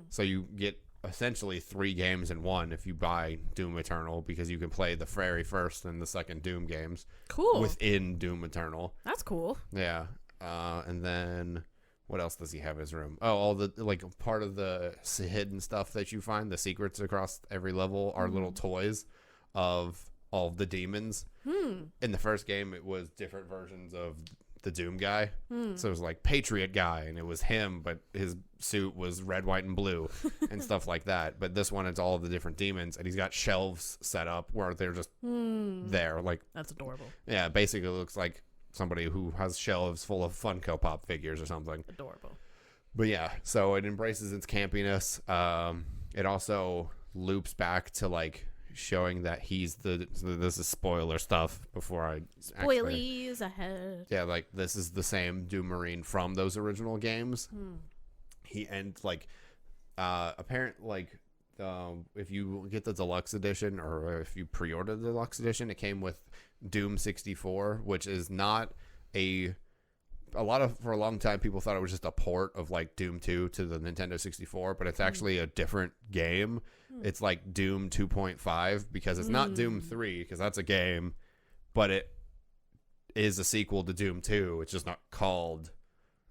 So you get essentially 3 games in one if you buy Doom Eternal, because you can play the very first and the second Doom games within Doom Eternal. That's cool. Yeah. And then what else does he have in his room? Oh, all the like part of the hidden stuff that you find, the secrets across every level are little toys of all of the demons. In the first game, it was different versions of the Doom guy. So it was like Patriot guy, and it was him, but his suit was red, white, and blue and stuff like that. But this one, it's all of the different demons, and he's got shelves set up where they're just there. Like that's adorable. Yeah, basically it looks like somebody who has shelves full of Funko Pop figures or something. Adorable. But yeah, so it embraces its campiness. It also loops back to like showing that he's this is spoiler stuff before I spoilies ahead. Yeah, like this is the same Doom Marine from those original games. He and like apparent like if you get the deluxe edition, or if you pre-order the deluxe edition, it came with Doom 64, which is not for a long time people thought it was just a port of like Doom 2 to the Nintendo 64, but it's actually a different game. It's like Doom 2.5, because it's not Doom 3, because that's a game, but it is a sequel to Doom 2. It's just not called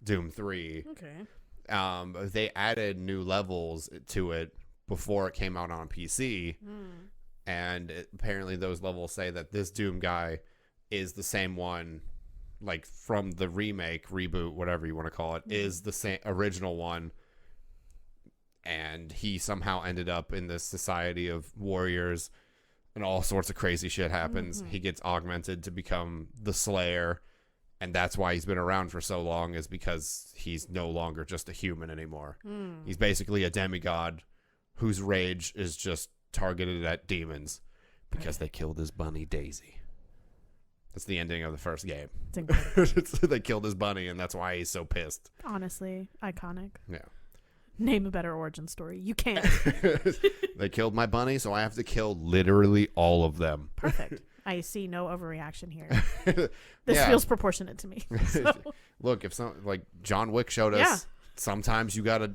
Doom 3. Okay. They added new levels to it before it came out on PC, and apparently those levels say that this Doom guy is the same one, like from the remake, reboot, whatever you want to call it, is the same original one. And he somehow ended up in this society of warriors, and all sorts of crazy shit happens. He gets augmented to become the Slayer, And that's why he's been around for so long, is because he's no longer just a human anymore. He's basically a demigod whose rage is just targeted at demons because they killed his bunny Daisy. That's the ending of the first game. It's incredible. They killed his bunny, and that's why he's so pissed. Honestly, iconic. Yeah. Name a better origin story. You can't. They killed my bunny, so I have to kill literally all of them. Perfect. I see no overreaction here. This feels proportionate to me. So. Look, if like John Wick showed us, sometimes you gotta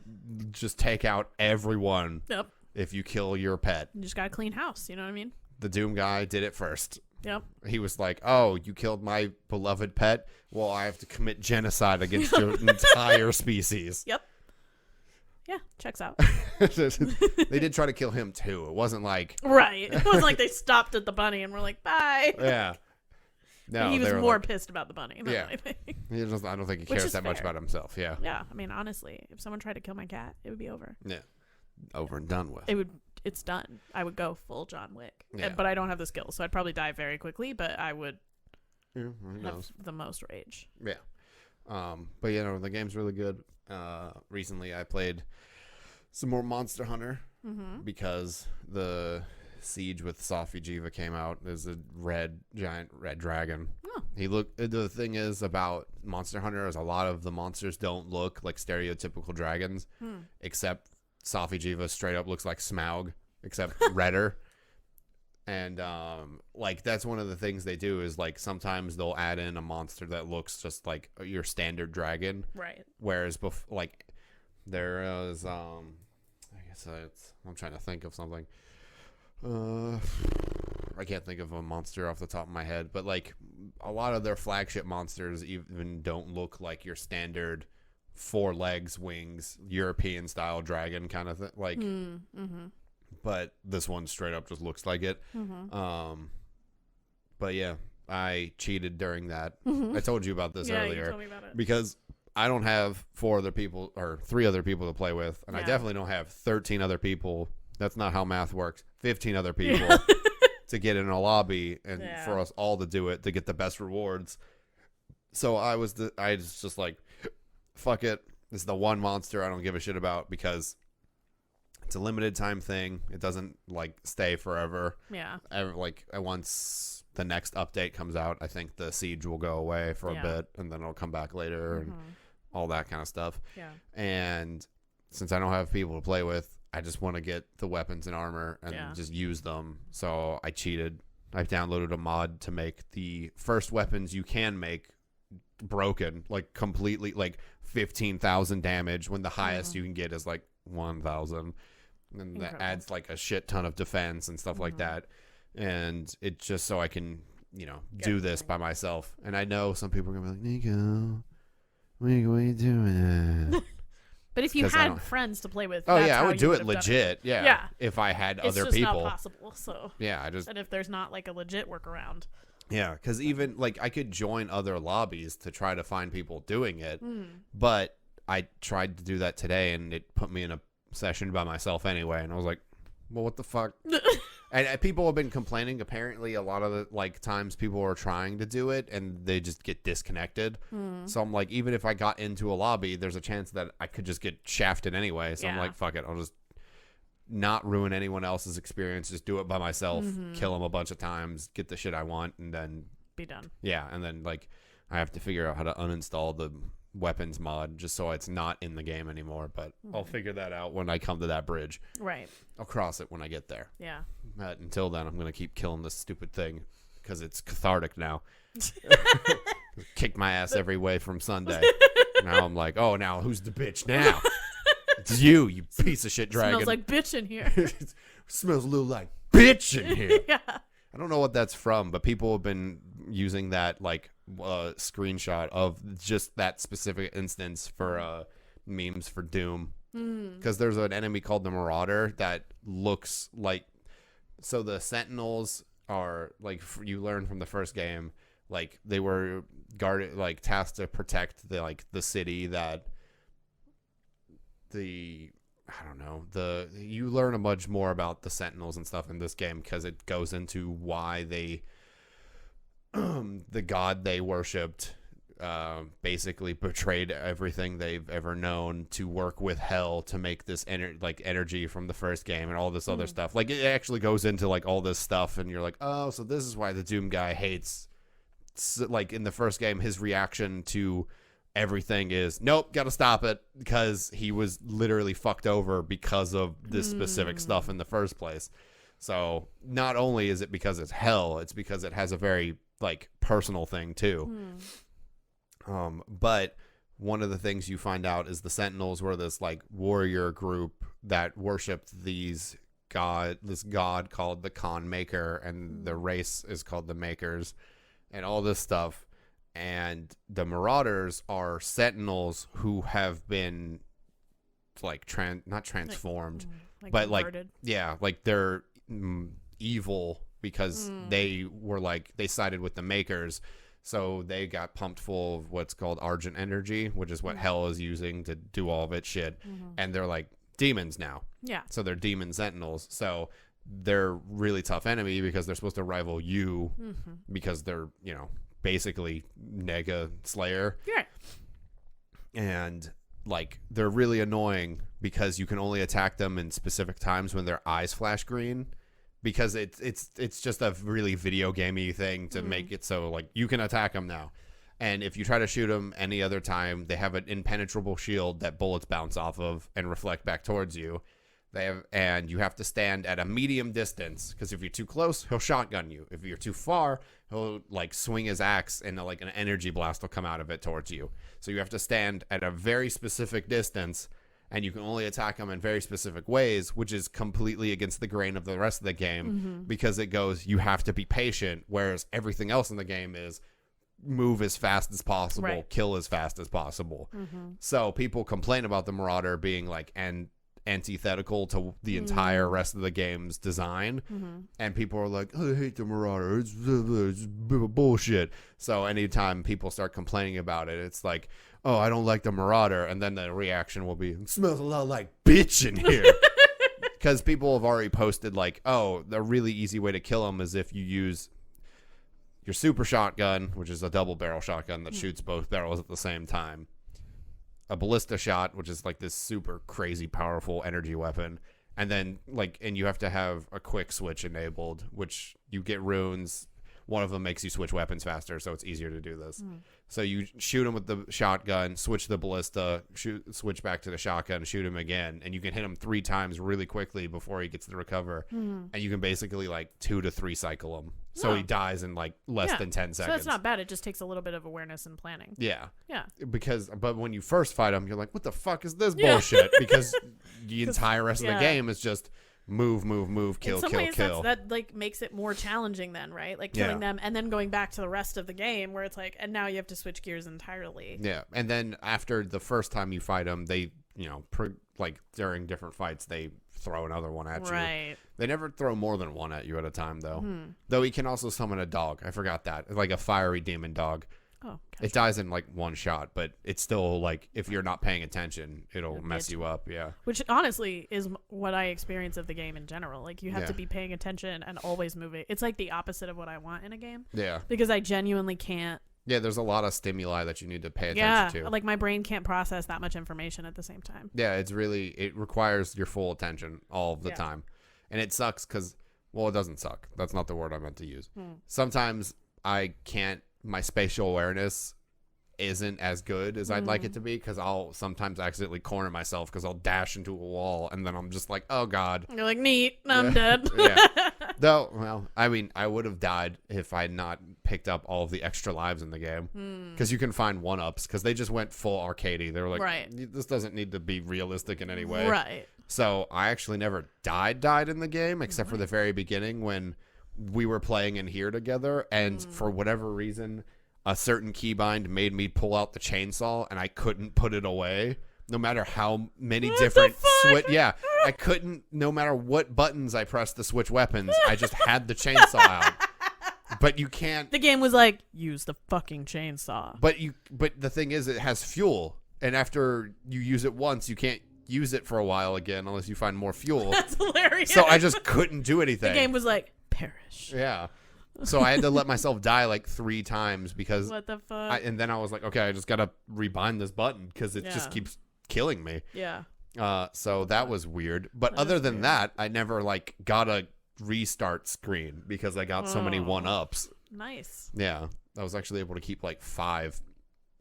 just take out everyone. Yep. If you kill your pet, You just gotta clean house. You know what I mean? The Doom guy did it first. Yep. He was like, "Oh, you killed my beloved pet. Well, I have to commit genocide against your entire species." Yep. Yeah, checks out. They did try to kill him too. It wasn't like Right. It wasn't like they stopped at the bunny and were like, "Bye." Yeah. No, he was more pissed about the bunny than anything. I don't think he cares that much about himself. Yeah. Yeah. I mean, honestly, if someone tried to kill my cat, it would be over. Yeah. Over and done with. It's done. I would go full John Wick. Yeah. But I don't have the skills, so I'd probably die very quickly, but I would have the most rage. Yeah. But the game's really good. Recently I played some more Monster Hunter because the Siege with Safi Jiva came out. There's a giant red dragon. Oh. The thing is about Monster Hunter is a lot of the monsters don't look like stereotypical dragons, except Safi Jiva straight up looks like Smaug, except redder. And that's one of the things they do is like sometimes they'll add in a monster that looks just like your standard dragon, right? Whereas there is I guess I'm trying to think of something. I can't think of a monster off the top of my head, but like a lot of their flagship monsters even don't look like your standard 4 legs, wings, European style dragon kind of thing. Like, but this one straight up just looks like it. But yeah, I cheated during that. I told you about this earlier. You told me about it. Because I don't have 3 other people to play with, and I definitely don't have 13 other people. That's not how math works. 15 other people to get in a lobby and for us all to do it to get the best rewards. So I was just like, fuck it. This is the one monster I don't give a shit about because it's a limited time thing. It doesn't like stay forever. Yeah. Once the next update comes out, I think the siege will go away for a bit and then it'll come back later and all that kind of stuff. Yeah. And since I don't have people to play with, I just want to get the weapons and armor and just use them. So I cheated. I downloaded a mod to make the first weapons you can make broken, like completely, like 15,000 damage when the highest you can get is like 1,000. And that adds like a shit ton of defense and stuff like that. And it's just so I can, do this by myself. And I know some people are going to be like, Nicco, what are you doing? But if you had friends to play with, I would do it legit. Yeah. If I had other people. It's just not possible. So and if there's not like a legit workaround. Yeah, because even like I could join other lobbies to try to find people doing it, but I tried to do that today and it put me in a session by myself anyway, and I was like, well, what the fuck? And people have been complaining. Apparently, a lot of the times people are trying to do it and they just get disconnected. So I'm like, even if I got into a lobby, there's a chance that I could just get shafted anyway. So I'm like, fuck it, I'll just not ruin anyone else's experience. Just do it by myself, kill them a bunch of times, get the shit I want, and then be done. Yeah, and then like I have to figure out how to uninstall the weapons mod just so it's not in the game anymore. But I'll figure that out when I come to that bridge. Right. I'll cross it when I get there. Yeah. But until then, I'm gonna keep killing this stupid thing because it's cathartic now. Kicked my ass every way from Sunday. Now I'm like, oh, now who's the bitch now? It's you piece of shit dragon. Smells like bitch in here. Smells a little like bitch in here. Yeah. I don't know what that's from, but people have been using that like screenshot of just that specific instance for memes for Doom. Because there's an enemy called the Marauder that looks like. So the Sentinels are like you learn from the first game, like they were guarded, like tasked to protect the city that. You learn a much more about the Sentinels and stuff in this game because it goes into why they the god they worshipped basically betrayed everything they've ever known to work with hell to make this energy from the first game and all this other stuff. Like, it actually goes into like all this stuff, and you're like, oh, so this is why the Doom guy hates. Like in the first game, his reaction to everything is, nope, gotta stop it, because he was literally fucked over because of this specific stuff in the first place. So not only is it because it's hell, it's because it has a very like personal thing too. But one of the things you find out is the Sentinels were this like warrior group that worshipped this god called the Khan Maker, and the race is called the Makers, and all this stuff. And the Marauders are Sentinels who have been like not transformed, but converted. Like they're evil because they were like, they sided with the Makers. So they got pumped full of what's called Argent energy, which is what hell is using to do all of its shit. And they're like demons now. Yeah. So they're demon Sentinels. So they're really tough enemy because they're supposed to rival you because they're, you know, basically Nega Slayer. Yeah. And like, they're really annoying because you can only attack them in specific times when their eyes flash green. Because it's just a really video gamey thing to make it so like you can attack them now, and if you try to shoot them any other time, they have an impenetrable shield that bullets bounce off of and reflect back towards you. And you have to stand at a medium distance, because if you're too close, he'll shotgun you. If you're too far, he'll like swing his axe and like an energy blast will come out of it towards you. So you have to stand at a very specific distance. And you can only attack them in very specific ways, which is completely against the grain of the rest of the game, because it goes, you have to be patient, whereas everything else in the game is move as fast as possible, kill as fast as possible. So people complain about the Marauder being like antithetical to the entire rest of the game's design, and people are like, I hate the Marauder, it's bullshit. So anytime people start complaining about it, it's like, oh, I don't like the Marauder, and then the reaction will be, it smells a lot like bitch in here. Because people have already posted like, oh, the really easy way to kill them is if you use your super shotgun, which is a double barrel shotgun that shoots both barrels at the same time, a ballista shot, which is like this super crazy powerful energy weapon, and then like, and you have to have a quick switch enabled, which you get runes. One of them makes you switch weapons faster, so it's easier to do this. So you shoot him with the shotgun, switch the ballista, switch back to the shotgun, shoot him again, and you can hit him 3 times really quickly before he gets to recover. And you can basically like 2 to 3 cycle him, so he dies in like less than 10 seconds. So that's not bad. It just takes a little bit of awareness and planning. Yeah. But when you first fight him, you're like, what the fuck is this bullshit? Because the entire rest of the game is just move, kill, kill. That like makes it more challenging then, right? Like killing them and then going back to the rest of the game where it's like, and now you have to switch gears entirely. Yeah. And then after the first time you fight them, they, you know, like during different fights, they throw another one at you. Right. They never throw more than one at you at a time though. Though he can also summon a dog. I forgot that. Like a fiery demon dog. Oh, gotcha. It dies in like one shot, but it's still like, if you're not paying attention, it'll mess you up. Yeah. Which honestly is what I experience of the game in general. Like, you have to be paying attention and always moving. It's like the opposite of what I want in a game. Yeah. Because I genuinely can't. Yeah, there's a lot of stimuli that you need to pay attention to. Like my brain can't process that much information at the same time. Yeah, it requires your full attention all of the time. And it sucks because, well, it doesn't suck. That's not the word I meant to use. Sometimes my spatial awareness isn't as good as I'd like it to be, because I'll sometimes accidentally corner myself because I'll dash into a wall and then I'm just like, oh god. You're like, neat, I'm dead. Though, well, I mean, I would have died if I had not picked up all of the extra lives in the game, because you can find 1-ups, because they just went full arcadey. They were like, this doesn't need to be realistic in any way. Right. So I actually never died in the game, except for the very beginning when we were playing in here together, and for whatever reason, a certain keybind made me pull out the chainsaw, and I couldn't put it away, no matter how many different I couldn't, no matter what buttons I pressed to switch weapons. I just had the chainsaw out. But you can't. The game was like, use the fucking chainsaw. But the thing is, it has fuel, and after you use it once, you can't use it for a while again unless you find more fuel. That's hilarious. So I just couldn't do anything. The game was like, perish. Yeah. So I had to let myself die like 3 times because what the fuck? and then I was like, okay, I just gotta rebind this button because it just keeps killing me. Yeah. So that was weird. But other than that, I never like got a restart screen because I got so many 1-ups. Nice. Yeah, I was actually able to keep like 5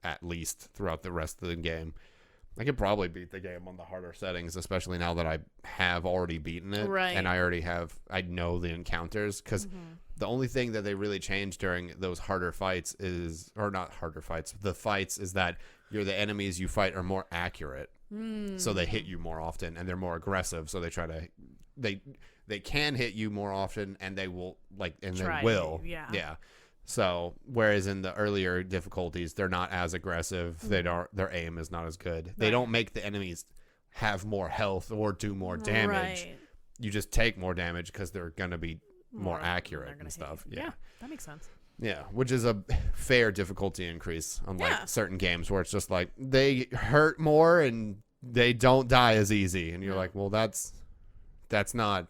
at least throughout the rest of the game. I could probably beat the game on the harder settings, especially now that I have already beaten it. Right. And I know the encounters because the only thing that they really changed during those harder fights is, or not harder fights, the fights is that the enemies you fight are more accurate. So they hit you more often and they're more aggressive. So they try to, they can hit you more often and they will they will. Yeah. Yeah. So, whereas in the earlier difficulties, they're not as aggressive. Their aim is not as good. They don't make the enemies have more health or do more damage. Right. You just take more damage because they're going to be more accurate and stuff. Yeah, that makes sense. Yeah, which is a fair difficulty increase, unlike certain games where it's just like they hurt more and they don't die as easy. And you're like, well, that's not...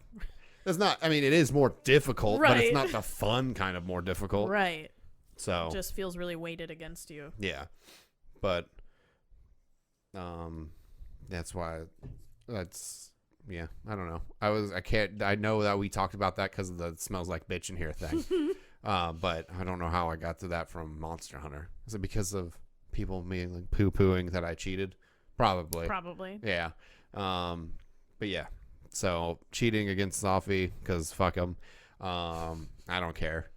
It's not. I mean, it is more difficult, but it's not the fun kind of more difficult. Right. So it just feels really weighted against you. Yeah, but that's why. That's I don't know. I know that we talked about that because of the smells like bitch in here thing. But I don't know how I got to that from Monster Hunter. Is it because of people being like poo-pooing that I cheated? Probably. Yeah. But yeah. So cheating against Sophie because fuck him. I don't care.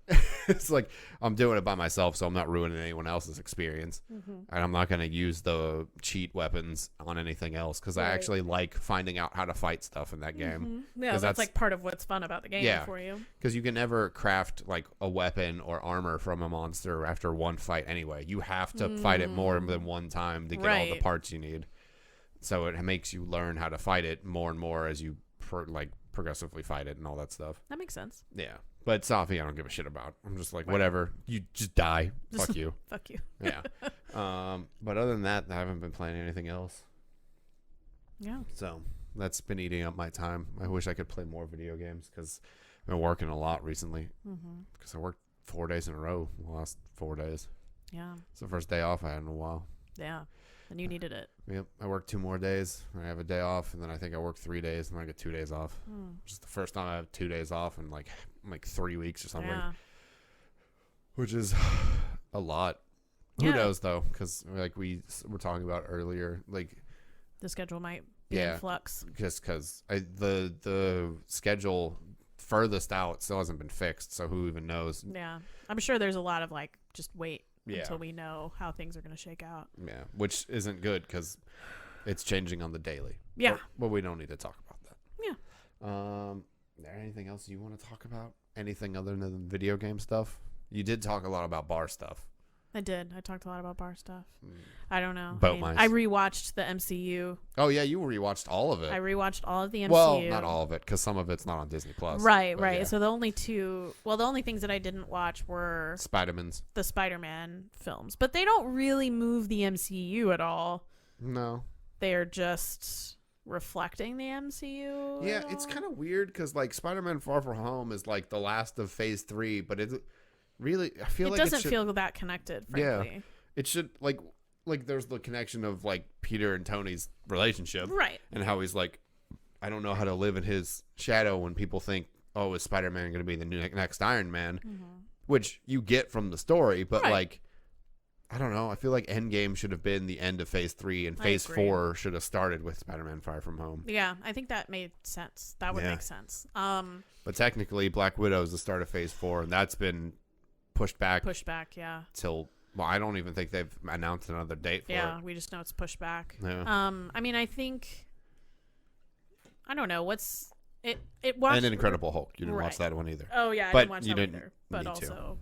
It's like I'm doing it by myself, so I'm not ruining anyone else's experience. And I'm not going to use the cheat weapons on anything else because I actually like finding out how to fight stuff in that game. Yeah, that's like part of what's fun about the game for you. Because you can never craft like a weapon or armor from a monster after one fight anyway. You have to fight it more than one time to get all the parts you need. So it makes you learn how to fight it more and more as you progressively fight it and all that stuff. That makes sense. Yeah. But Sophie, I don't give a shit about. I'm just like, whatever. You just die. Fuck you. Fuck you. Yeah. But other than that, I haven't been playing anything else. Yeah. So that's been eating up my time. I wish I could play more video games because I've been working a lot recently. Because I worked 4 days in a row the last 4 days. Yeah. It's the first day off I had in a while. Yeah. And you needed it. Yep. I work 2 more days. I have a day off, and then I think I work 3 days, and then I get 2 days off. Which is the first time I have 2 days off in like 3 weeks or something. Yeah. Which is a lot. Who knows though? Because like we were talking about earlier, like the schedule might be in flux. Just because the schedule furthest out still hasn't been fixed, so who even knows? Yeah, I'm sure there's a lot of like just wait. Until we know how things are going to shake out. Yeah, which isn't good because it's changing on the daily. Yeah. But we don't need to talk about that. Yeah. Is there anything else you want to talk about? Anything other than video game stuff? You did talk a lot about bar stuff. I did. I talked a lot about bar stuff. I don't know. I rewatched the MCU. Oh, yeah. You rewatched all of it. I rewatched all of the MCU. Well, not all of it because some of it's not on Disney Plus. Right. Yeah. So the only things that I didn't watch were the Spider-Man films. But they don't really move the MCU at all. No. They're just reflecting the MCU. Yeah, it's kind of weird because like Spider-Man Far From Home is like the last of Phase 3, but it's... Really, I feel like it doesn't feel that connected, frankly. Yeah, it should like there's the connection of like Peter and Tony's relationship, right? And how he's like, I don't know how to live in his shadow when people think, oh, is Spider-Man going to be the next Iron Man? Which you get from the story, but like, I don't know. I feel like Endgame should have been the end of Phase 3, and Phase 4 should have started with Spider-Man Far From Home. Yeah, I think that made sense. That would make sense. But technically, Black Widow is the start of Phase 4, and that's been pushed back, yeah. Till I don't even think they've announced another date for it. Yeah, we just know it's pushed back. Yeah. I mean, I think I don't know what's it. And Incredible Hulk. You didn't watch that one either. Oh yeah, I didn't watch that either. But also,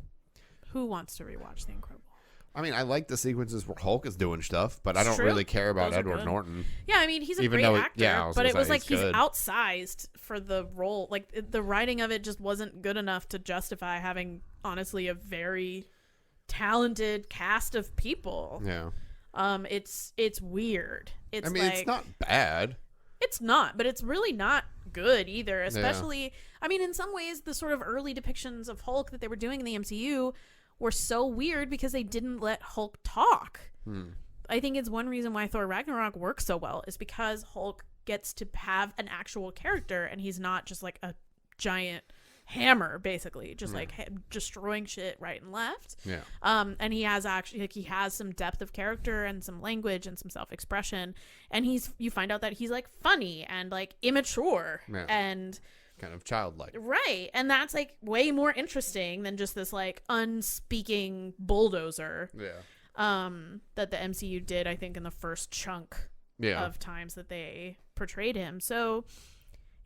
who wants to rewatch the Incredible Hulk? I mean, I like the sequences where Hulk is doing stuff, but I don't really care about Edward Norton. Yeah, I mean, he's a great actor, but it was like he's outsized for the role. Like the writing of it just wasn't good enough to justify having, honestly, a very talented cast of people. Yeah. It's weird. It's it's not bad. It's not, but it's really not good either. Especially, I mean, in some ways, the sort of early depictions of Hulk that they were doing in the MCU were so weird because they didn't let Hulk talk. I think it's one reason why Thor Ragnarok works so well is because Hulk gets to have an actual character and he's not just like a giant hammer, basically, just like destroying shit right and left. And he has actually, like, he has some depth of character and some language and some self-expression, and you find out that he's like funny and like immature and kind of childlike, right? And that's like way more interesting than just this like unspeaking bulldozer that the MCU did, I think, in the first chunk of times that they portrayed him. So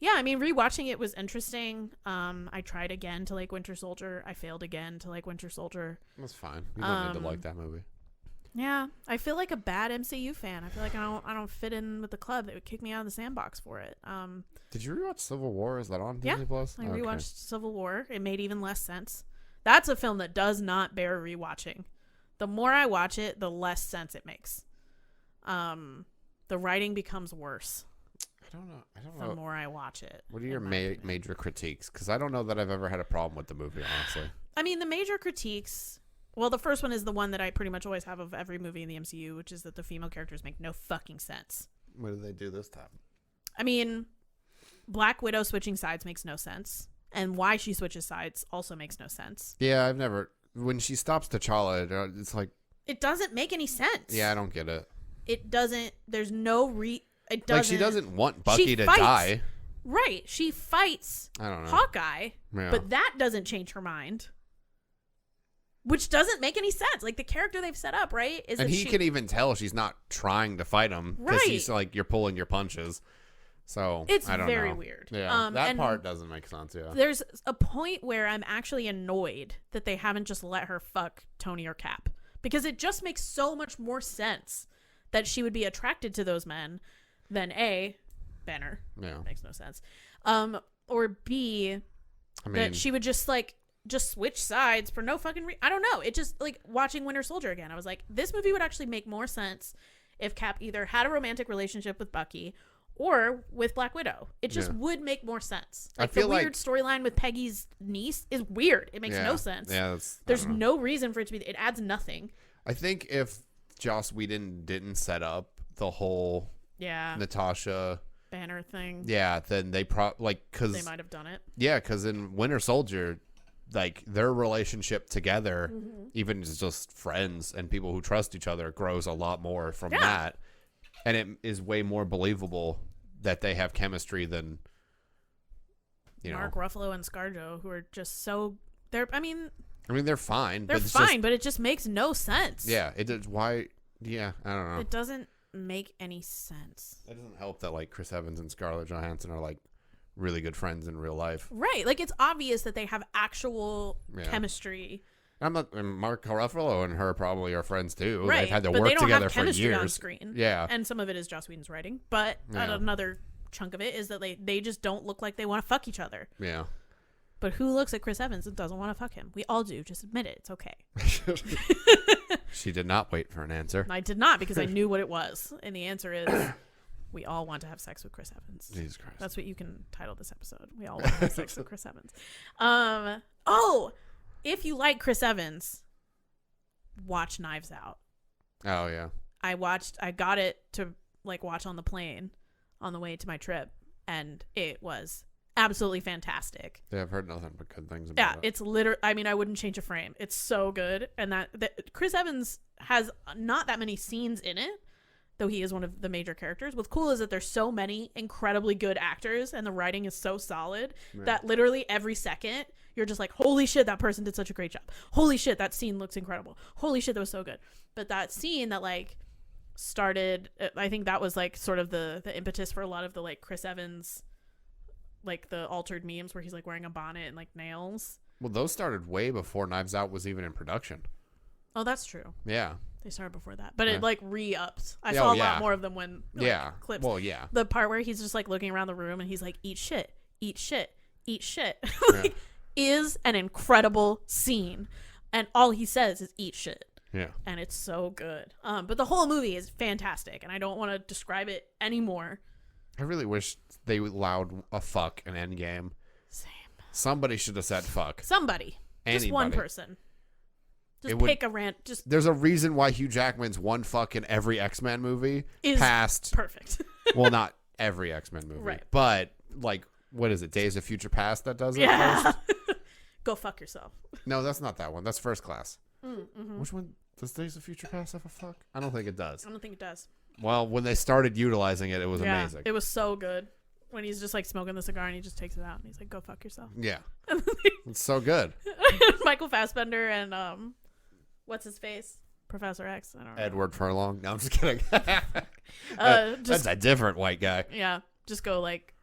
yeah, I mean, rewatching it was interesting. I tried again to like Winter Soldier. I failed again to like Winter Soldier. That's fine. You don't need to like that movie. Yeah, I feel like a bad MCU fan. I feel like I don't fit in with the club. They would kick me out of the sandbox for it. Did you rewatch Civil War? Is that on Disney Plus? I rewatched Civil War. It made even less sense. That's a film that does not bear rewatching. The more I watch it, the less sense it makes. The writing becomes worse. I don't know. The more I watch it. What are your major critiques? Because I don't know that I've ever had a problem with the movie, honestly. I mean, the major critiques... Well, the first one is the one that I pretty much always have of every movie in the MCU, which is that the female characters make no fucking sense. What did they do this time? I mean, Black Widow switching sides makes no sense. And why she switches sides also makes no sense. Yeah, I've never... When she stops T'Challa, it's like... It doesn't make any sense. Yeah, I don't get it. It doesn't... There's no It doesn't... Like, she doesn't want Bucky to die. Right. She fights I don't know. Hawkeye, but that doesn't change her mind. Which doesn't make any sense. Like, the character they've set up, right? And he can even tell she's not trying to fight him. Because he's like, you're pulling your punches. So, it's I don't know. very weird. Yeah, that part doesn't make sense, yeah. There's a point where I'm actually annoyed that they haven't just let her fuck Tony or Cap. Because it just makes so much more sense that she would be attracted to those men than A, Banner. Yeah. Makes no sense. Or B, that she would just, like... just switch sides for no fucking I don't know. It just, like, watching Winter Soldier again, I was like, this movie would actually make more sense if Cap either had a romantic relationship with Bucky or with Black Widow. It just would make more sense. Like, I feel the weird storyline with Peggy's niece is weird. It makes no sense. Yeah, there's no reason for it to be. It adds nothing. I think if Joss Whedon didn't set up the whole Natasha Banner thing, then they because they might have done it. Yeah, because in Winter Soldier, like, their relationship together, even as just friends and people who trust each other, grows a lot more from that. And it is way more believable that they have chemistry than, Mark Ruffalo and ScarJo, who are just so... they're fine. They're fine, but it just makes no sense. Yeah, it does. Why... Yeah, I don't know. It doesn't make any sense. It doesn't help that, like, Chris Evans and Scarlett Johansson are, like, really good friends in real life. Right. Like, it's obvious that they have actual chemistry. And Mark Ruffalo and her probably are friends too. Right. They've had to work together for years. On screen. Yeah. And some of it is Joss Whedon's writing, but another chunk of it is that they just don't look like they want to fuck each other. Yeah. But who looks at Chris Evans and doesn't want to fuck him? We all do. Just admit it. It's okay. She did not wait for an answer. I did not, because I knew what it was. And the answer is... we all want to have sex with Chris Evans. Jesus Christ. That's what you can title this episode. We all want to have sex with Chris Evans. If you like Chris Evans, watch Knives Out. Oh, yeah. I got it to, like, watch on the plane on the way to my trip, and it was absolutely fantastic. Yeah, I've heard nothing but good things about it. Yeah, it's literally... I wouldn't change a frame. It's so good. And that Chris Evans has not that many scenes in it, though he is one of the major characters. What's cool is that there's so many incredibly good actors and the writing is so solid that literally every second you're just like, holy shit, that person did such a great job. Holy shit, that scene looks incredible. Holy shit, that was so good. But that scene that, like, started, I think that was, like, sort of the impetus for a lot of the, like, Chris Evans, like, the altered memes where he's, like, wearing a bonnet and, like, nails. Well, those started way before Knives Out was even in production. Oh, that's true. Yeah. They started before that, but it like re-upped. I saw a lot more of them when clips. Well, yeah. The part where he's just like looking around the room and he's like, "Eat shit, eat shit, eat shit," like, is an incredible scene, and all he says is "eat shit." Yeah, and it's so good. But the whole movie is fantastic, and I don't want to describe it anymore. I really wish they allowed a fuck in Endgame. Same. Somebody should have said fuck. Somebody. Anybody. Just one person. Just pick a rant. There's a reason why Hugh Jackman's one fuck in every X-Men movie is past. Perfect. Well, not every X-Men movie. Right. But, like, what is it? Days of Future Past that does it yeah. first? Go fuck yourself. No, that's not that one. That's First Class. Mm-hmm. Which one? Does Days of Future Past have a fuck? I don't think it does. I don't think it does. Well, when they started utilizing it, it was amazing. It was so good. When he's just like smoking the cigar and he just takes it out and he's like, "Go fuck yourself." Yeah, it's so good. Michael Fassbender and what's his face? Professor X. I don't know. Edward Furlong. No, I'm just kidding. That's a different white guy. Yeah, just go like,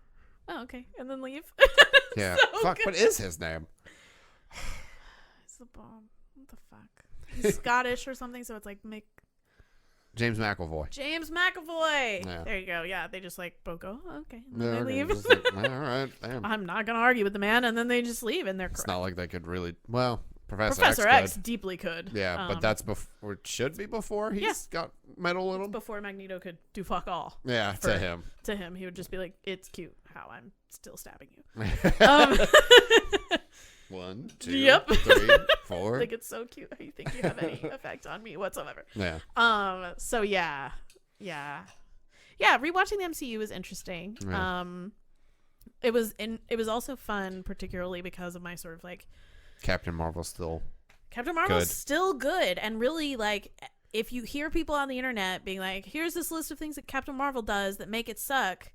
oh okay, and then leave. Yeah, so fuck. good. What is his name? It's the bomb. What the fuck? He's Scottish or something, so it's like James McAvoy. James McAvoy. Yeah. There you go. Yeah, they just like both go, oh, okay, and Yeah, then they leave. like, all right, damn. I'm not gonna argue with the man, and then they just leave, and they're correct. It's not like they could really. Well, Professor X could. deeply could. Yeah, but that's before. It should be before he's got metal in him. Before Magneto could do fuck all. Yeah, to him. To him, he would just be like, "It's cute how I'm still stabbing you." 1, 2, Yep. 3, 4. I think it's so cute how you think you have any effect on me whatsoever. Yeah. So yeah. Rewatching the MCU was interesting. Yeah. It was also fun, particularly because of my sort of like Captain Marvel's still good, and really like if you hear people on the internet being like, "Here's this list of things that Captain Marvel does that make it suck,"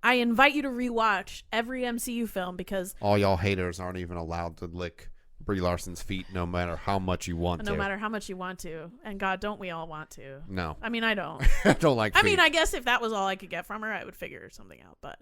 I invite you to rewatch every MCU film because all y'all haters aren't even allowed to lick Brie Larson's feet no matter how much you want to. No matter how much you want to. And God, don't we all want to? No. I mean, I don't. I don't like feet. I mean, I guess if that was all I could get from her, I would figure something out. But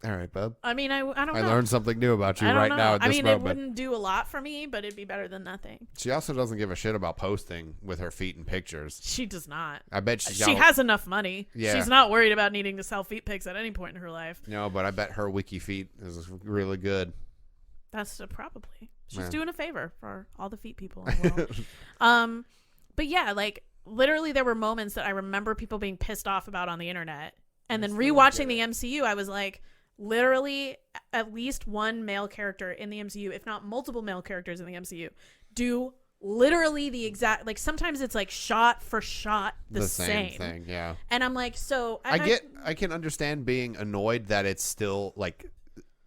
all right, bub. I mean, I don't know. I learned something new about you right now at this moment. It wouldn't do a lot for me, but it'd be better than nothing. She also doesn't give a shit about posting with her feet in pictures. She does not. I bet she has enough money. Yeah. She's not worried about needing to sell feet pics at any point in her life. No, but I bet her wiki feet is really good. That's probably. She's Man. doing a favor for all the feet people in the world. But yeah, like literally there were moments that I remember people being pissed off about on the internet. And then rewatching the MCU, I was like, literally at least one male character in the MCU, if not multiple male characters in the MCU, do literally the exact, like sometimes it's like shot for shot the same thing. Yeah. And I'm like, so I can understand being annoyed that it's still like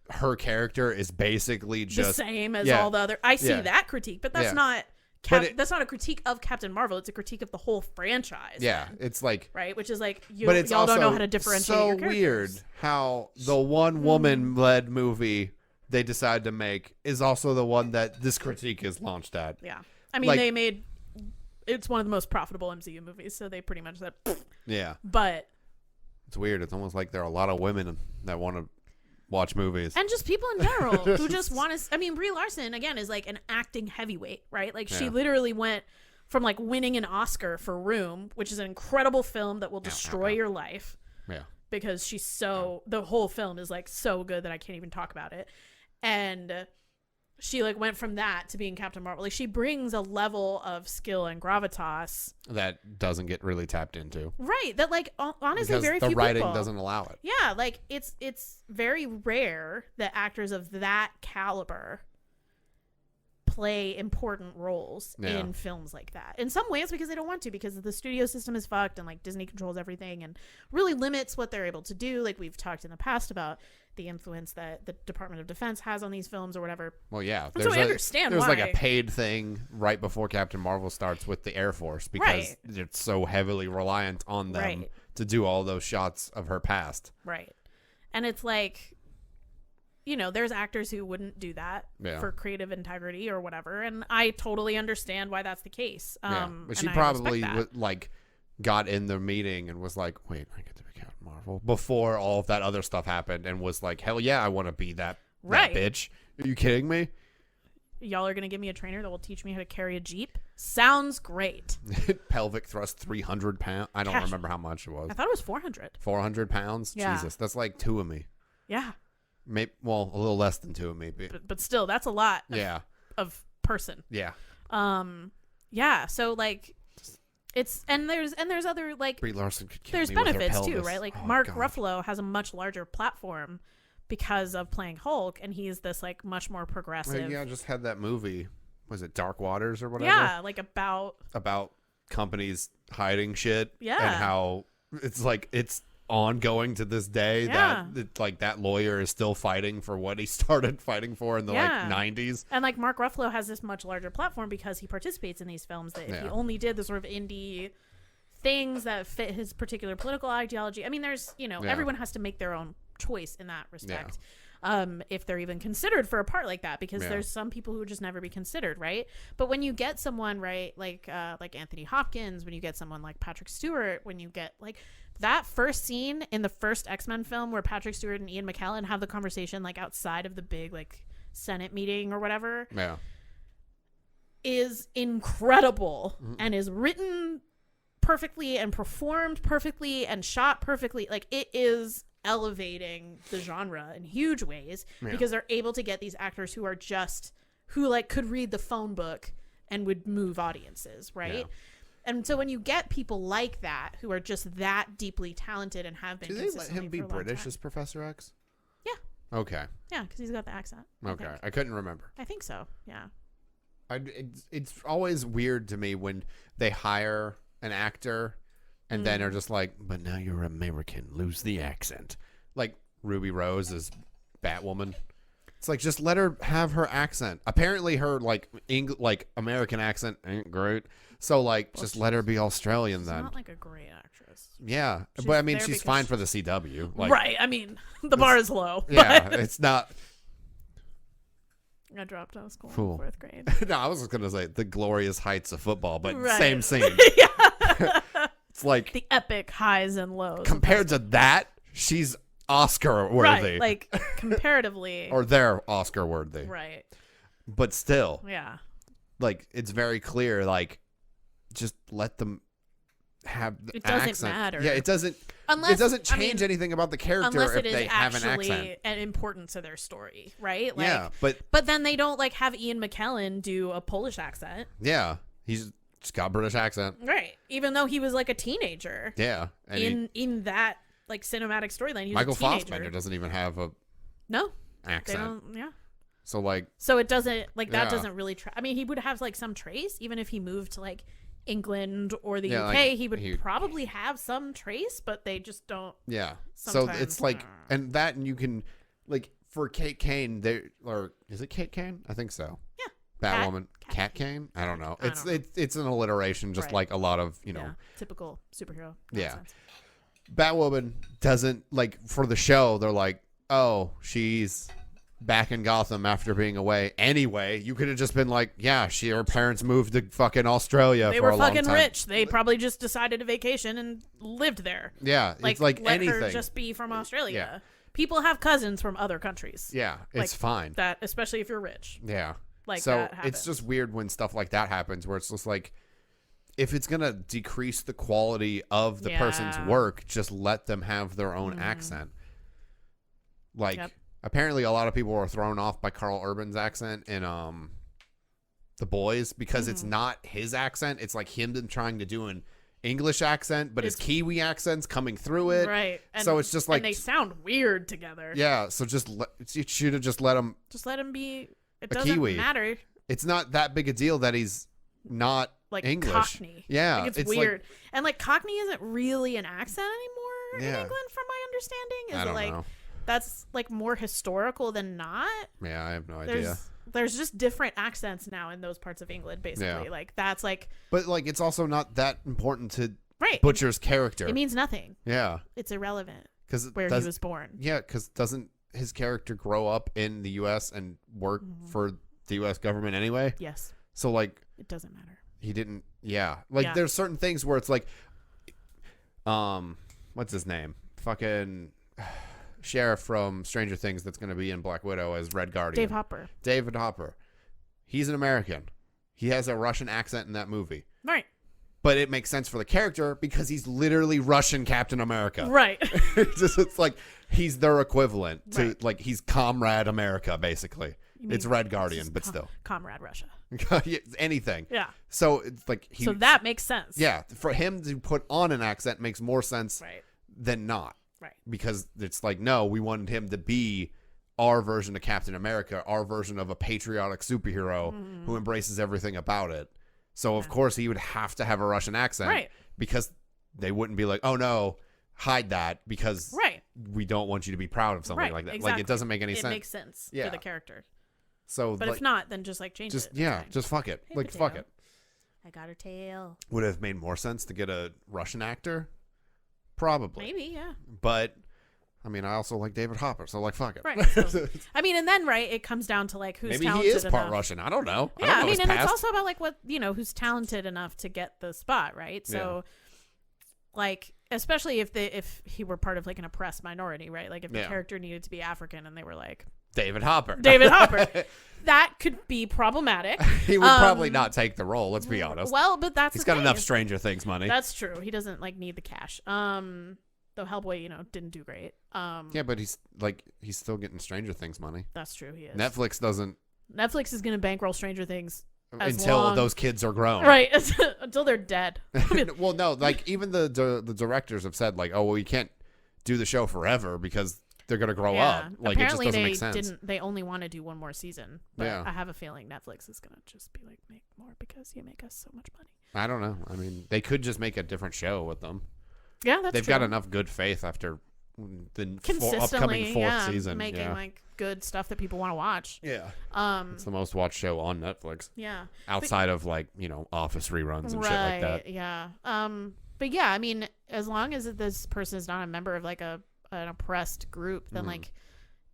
her character is basically just the same as all the other. I see that critique, but that's not that's not a critique of Captain Marvel. It's a critique of the whole franchise. Yeah, then. it's like right, which is like y'all don't know how to differentiate. So your weird how the one woman-led movie they decide to make is also the one that this critique is launched at. Yeah, I mean it's one of the most profitable MCU movies, so they pretty much said yeah. But it's weird. It's almost like there are a lot of women that want to watch movies, and just people in general who just want to. I mean, Brie Larson again is like an acting heavyweight, right? Like she literally went from like winning an Oscar for Room, which is an incredible film that will destroy your life. Yeah, because she's the whole film is like so good that I can't even talk about it, and she like went from that to being Captain Marvel. Like she brings a level of skill and gravitas that doesn't get really tapped into. Right. That like honestly because very few people. The writing doesn't allow it. Yeah, like it's very rare that actors of that caliber play important roles in films like that. In some ways because they don't want to, because the studio system is fucked and like Disney controls everything and really limits what they're able to do. Like we've talked in the past about the influence that the Department of Defense has on these films or whatever. Well, yeah. So I understand why. There's like a paid thing right before Captain Marvel starts with the Air Force because it's so heavily reliant on them to do all those shots of her past. Right. And it's like, you know, there's actors who wouldn't do that for creative integrity or whatever. And I totally understand why that's the case. But she probably like got in the meeting and was like, wait, I get to be Captain Marvel before all of that other stuff happened and was like, hell yeah, I want to be that bitch. Are you kidding me? Y'all are going to give me a trainer that will teach me how to carry a Jeep? Sounds great. Pelvic thrust 300 pounds. I don't remember how much it was. I thought it was 400. 400 pounds? Yeah. Jesus, that's like two of me. Yeah. Maybe, well, a little less than two maybe. But still, that's a lot of person. Yeah. Yeah. So like there's other like Brie Larson could kill there's me with her benefits too, pelvis. right? Like Oh, Mark God. Ruffalo has a much larger platform because of playing Hulk, and he's this like much more progressive. Yeah, I just had that movie. Was it Dark Waters or whatever? Yeah, like about companies hiding shit. Yeah. And how it's like it's ongoing to this day that lawyer is still fighting for what he started fighting for in the like 90s. And like Mark Ruffalo has this much larger platform because he participates in these films that if he only did the sort of indie things that fit his particular political ideology. I mean, there's, everyone has to make their own choice in that respect. If they're even considered for a part like that, because there's some people who would just never be considered, right? But when you get someone, right, like Anthony Hopkins, when you get someone like Patrick Stewart, when you get like that first scene in the first X-Men film where Patrick Stewart and Ian McKellen have the conversation like outside of the big like Senate meeting or whatever, is incredible and is written perfectly and performed perfectly and shot perfectly. Like, it is elevating the genre in huge ways because they're able to get these actors who like could read the phone book and would move audiences, right? And so when you get people like that who are just that deeply talented and have been, do they let him be British as Professor X? Yeah. Okay. Yeah, because he's got the accent. Okay, I couldn't remember. I think so. Yeah. It's always weird to me when they hire an actor and then are just like, but now you're American, lose the accent. Like Ruby Rose is Batwoman. It's like, just let her have her accent. Apparently her like American accent ain't great. So like, just let her be Australian then. She's not like a great actress. Yeah, but I mean, she's fine for the CW. Like, right. I mean, the bar is low. Yeah, it's not. I dropped out of school in 4th grade. No, I was just gonna say the glorious heights of football, but right. same scene. It's like the epic highs and lows. Compared to that, she's Oscar worthy. Right, like comparatively. Or they're Oscar worthy. Right. But still. Yeah. Like, it's very clear, like, just let them have the accent. It doesn't matter. Yeah, it doesn't change anything about the character if they have an accent. And important to their story, right? Like, yeah, but then they don't like have Ian McKellen do a Polish accent. Yeah, he's just got a British accent, right? Even though he was like a teenager. Yeah, and in that like cinematic storyline, Michael Fassbender doesn't even have a accent. They don't, So it doesn't like that doesn't really. I mean, he would have like some trace, even if he moved to like England or the UK, like, he would probably have some trace, but they just don't. Yeah. So it's like, and you can, like, for Kate Kane, or is it Kate Kane? I think so. Yeah. Batwoman, Cat Kane. I don't know. It's an alliteration, just like a lot of typical superhero. Yeah. Nonsense. Batwoman doesn't, like, for the show, they're like, oh, she's back in Gotham after being away. Anyway, you could have just been like, yeah, her parents moved to fucking Australia for a long time. They were fucking rich. They probably just decided a vacation and lived there. Yeah, it's like let anything. Her just be from Australia. Yeah. People have cousins from other countries. Yeah, it's fine. That, especially if you're rich. Yeah. Like, so that happens. It's just weird when stuff like that happens, where it's just like, if it's gonna decrease the quality of the person's work, just let them have their own accent. Like, apparently a lot of people were thrown off by Carl Urban's accent in The Boys because it's not his accent. It's like him trying to do an English accent, but his Kiwi accent's coming through it. Right. And, so it's just like, and they sound weird together. Yeah. So you should have just let him. Just let him be. It doesn't Kiwi. Matter. It's not that big a deal that he's not like English. Cockney. Yeah. Like, it's weird. And like Cockney isn't really an accent anymore in England, from my understanding. I don't know. That's like more historical than not. Yeah, I have no idea. There's just different accents now in those parts of England, basically. Yeah. Like, that's like. But like, it's also not that important to Butcher's character. It means nothing. Yeah. It's irrelevant. Because where he was born. Yeah, because doesn't his character grow up in the U.S. and work for the U.S. government anyway? Yes. So like, it doesn't matter. He didn't. Yeah. Like, there's certain things where it's like, what's his name? Fucking sheriff from Stranger Things that's going to be in Black Widow as Red Guardian. David Hopper. He's an American. He has a Russian accent in that movie. Right. But it makes sense for the character because he's literally Russian Captain America. Right. It's like he's their equivalent to like he's Comrade America, basically. It's Red Guardian, but still. Comrade Russia. anything. Yeah. So it's like so that makes sense. Yeah, for him to put on an accent makes more sense than not. Right. Because it's like, no, we wanted him to be our version of Captain America, our version of a patriotic superhero who embraces everything about it. So of course he would have to have a Russian accent, because they wouldn't be like, oh no, hide that because we don't want you to be proud of something like that. Exactly. Like it doesn't make any sense. It makes sense for the character. So, but if not, then just like change it. Just fuck it. Hey, fuck it. I got a tail. Would it have made more sense to get a Russian actor? Probably. Maybe, yeah. But I mean, I also like David Hopper, so like, fuck it. Right. So, I mean, and then it comes down to like who's maybe talented he is part enough. Russian. I don't know. Yeah, I mean, and it's also about like what who's talented enough to get the spot, right? So, like, especially if he were part of like an oppressed minority, right? Like if the character needed to be African and they were like David Hopper, that could be problematic. He would probably not take the role. Let's be honest. Well, but he's got enough Stranger Things money. That's true. He doesn't like need the cash. Though Hellboy, didn't do great. Yeah, but he's still getting Stranger Things money. That's true. He is. Netflix is going to bankroll Stranger Things until those kids are grown, right? Until they're dead. Well, no, like even the directors have said like, oh, well, you can't do the show forever because they're going to grow up. Like apparently it just doesn't make sense. They only want to do one more season, but yeah. I have a feeling Netflix is going to just be like, make more because you make us so much money. I don't know. I mean, they could just make a different show with them. Yeah, that's They've true. got enough good faith after the upcoming fourth season, making like good stuff that people want to watch. Yeah, it's the most watched show on Netflix. Yeah, outside of like Office reruns and shit like that. Yeah, but yeah, I mean, as long as this person is not a member of like an oppressed group, then like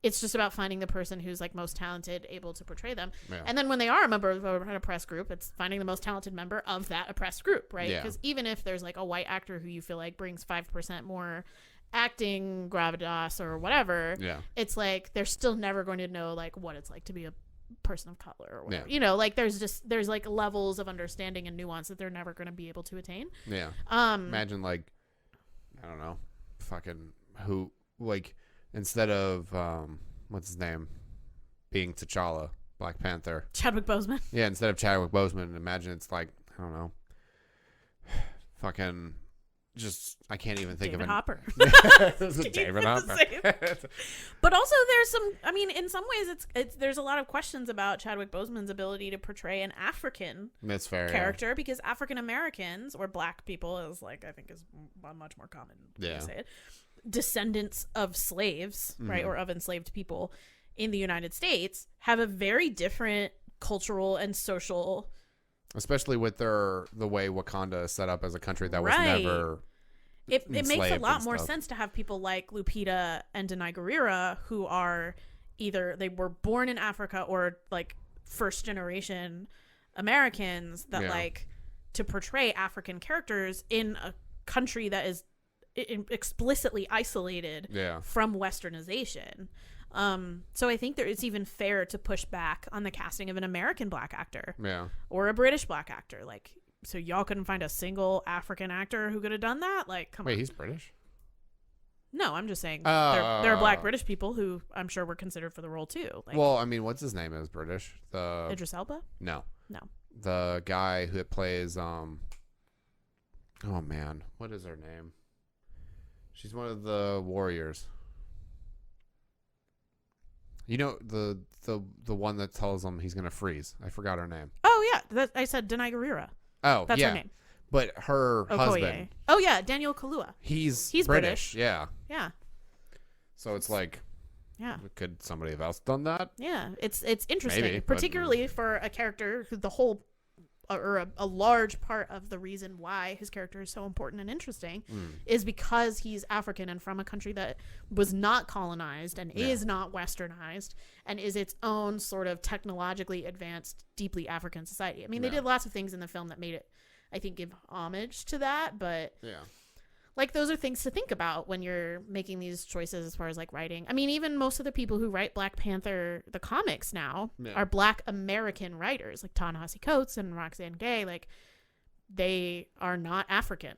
it's just about finding the person who's like most talented, able to portray them. Yeah. And then when they are a member of an oppressed group, it's finding the most talented member of that oppressed group, right? Because even if there's like a white actor who you feel like brings 5% more acting gravitas or whatever, it's like they're still never going to know like what it's like to be a person of color or whatever. Like there's like levels of understanding and nuance that they're never going to be able to attain. Yeah. Imagine like, I don't know, fucking who like. Instead of what's his name being T'Challa, Black Panther, Chadwick Boseman. Yeah, instead of Chadwick Boseman, imagine it's like, I don't know, fucking just I can't even think David of Hopper. David Hopper. But also there's some. I mean, in some ways, it's there's a lot of questions about Chadwick Boseman's ability to portray an African character because African Americans or Black people is like I think is a much more common way to say it. Descendants of slaves, right, or of enslaved people in the United States have a very different cultural and social, especially with the way Wakanda is set up as a country that was never. It makes a lot more sense to have people like Lupita and Denai Guerrera who are either they were born in Africa or like first generation Americans that like to portray African characters in a country that is explicitly isolated from westernization. So I think it's even fair to push back on the casting of an American Black actor or a British Black actor. Like, so y'all couldn't find a single African actor who could have done that? Like, come on. Wait, he's British? No, I'm just saying there are Black British people who I'm sure were considered for the role too. Like, well, I mean, what's his name is British? Idris Elba? No. The guy who plays oh man, what is her name? She's one of the warriors. The one that tells him he's gonna freeze. I forgot her name. Oh yeah, I said Denai Guerrera. Oh, that's her name. But her husband. Oh yeah, Daniel Kaluuya. He's British. Yeah. Yeah. So it's like, could somebody have else done that? Yeah, it's interesting, maybe, particularly for a character who the whole. Or a large part of the reason why his character is so important and interesting is because he's African and from a country that was not colonized and is not westernized and is its own sort of technologically advanced, deeply African society. I mean, they did lots of things in the film that made it, I think, give homage to that, but like those are things to think about when you're making these choices as far as like writing. I mean, even most of the people who write Black Panther, the comics now, are Black American writers, like Ta-Nehisi Coates and Roxane Gay. Like, they are not African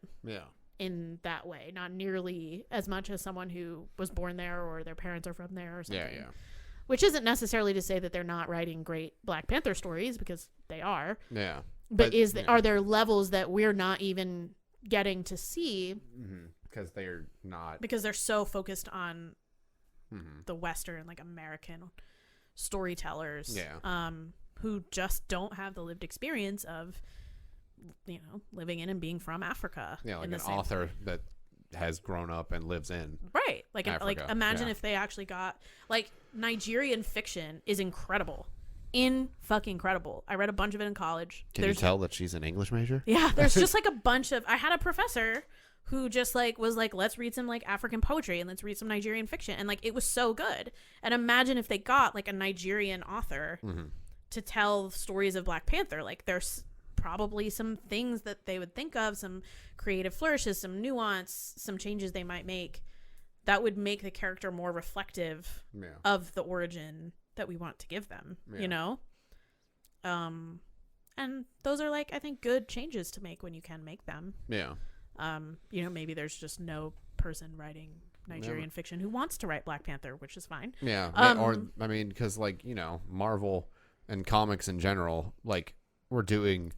in that way, not nearly as much as someone who was born there or their parents are from there or something. which isn't necessarily to say that they're not writing great Black Panther stories, because they are. Yeah. But are there levels that we're not even getting to see? Because they're not. Because they're so focused on the Western, like, American storytellers. Yeah. Who just don't have the lived experience of, you know, living in and being from Africa. Yeah, like an author that has grown up and lives in. Right. Like, imagine if they actually got, like, Nigerian fiction is incredible. Fucking incredible. I read a bunch of it in college. Can you tell that she's an English major? Yeah, there's just like a bunch of, I had a professor who just like was like, let's read some like African poetry and let's read some Nigerian fiction. And like, it was so good. And imagine if they got like a Nigerian author to tell stories of Black Panther. Like, there's probably some things that they would think of, some creative flourishes, some nuance, some changes they might make that would make the character more reflective of the origin that we want to give them, you know? And those are like, I think, good changes to make when you can make them. Yeah. You know, maybe there's just no person writing Nigerian fiction who wants to write Black Panther, which is fine. Yeah. Or, I mean, because, like, you know, Marvel and comics in general, like, we're doing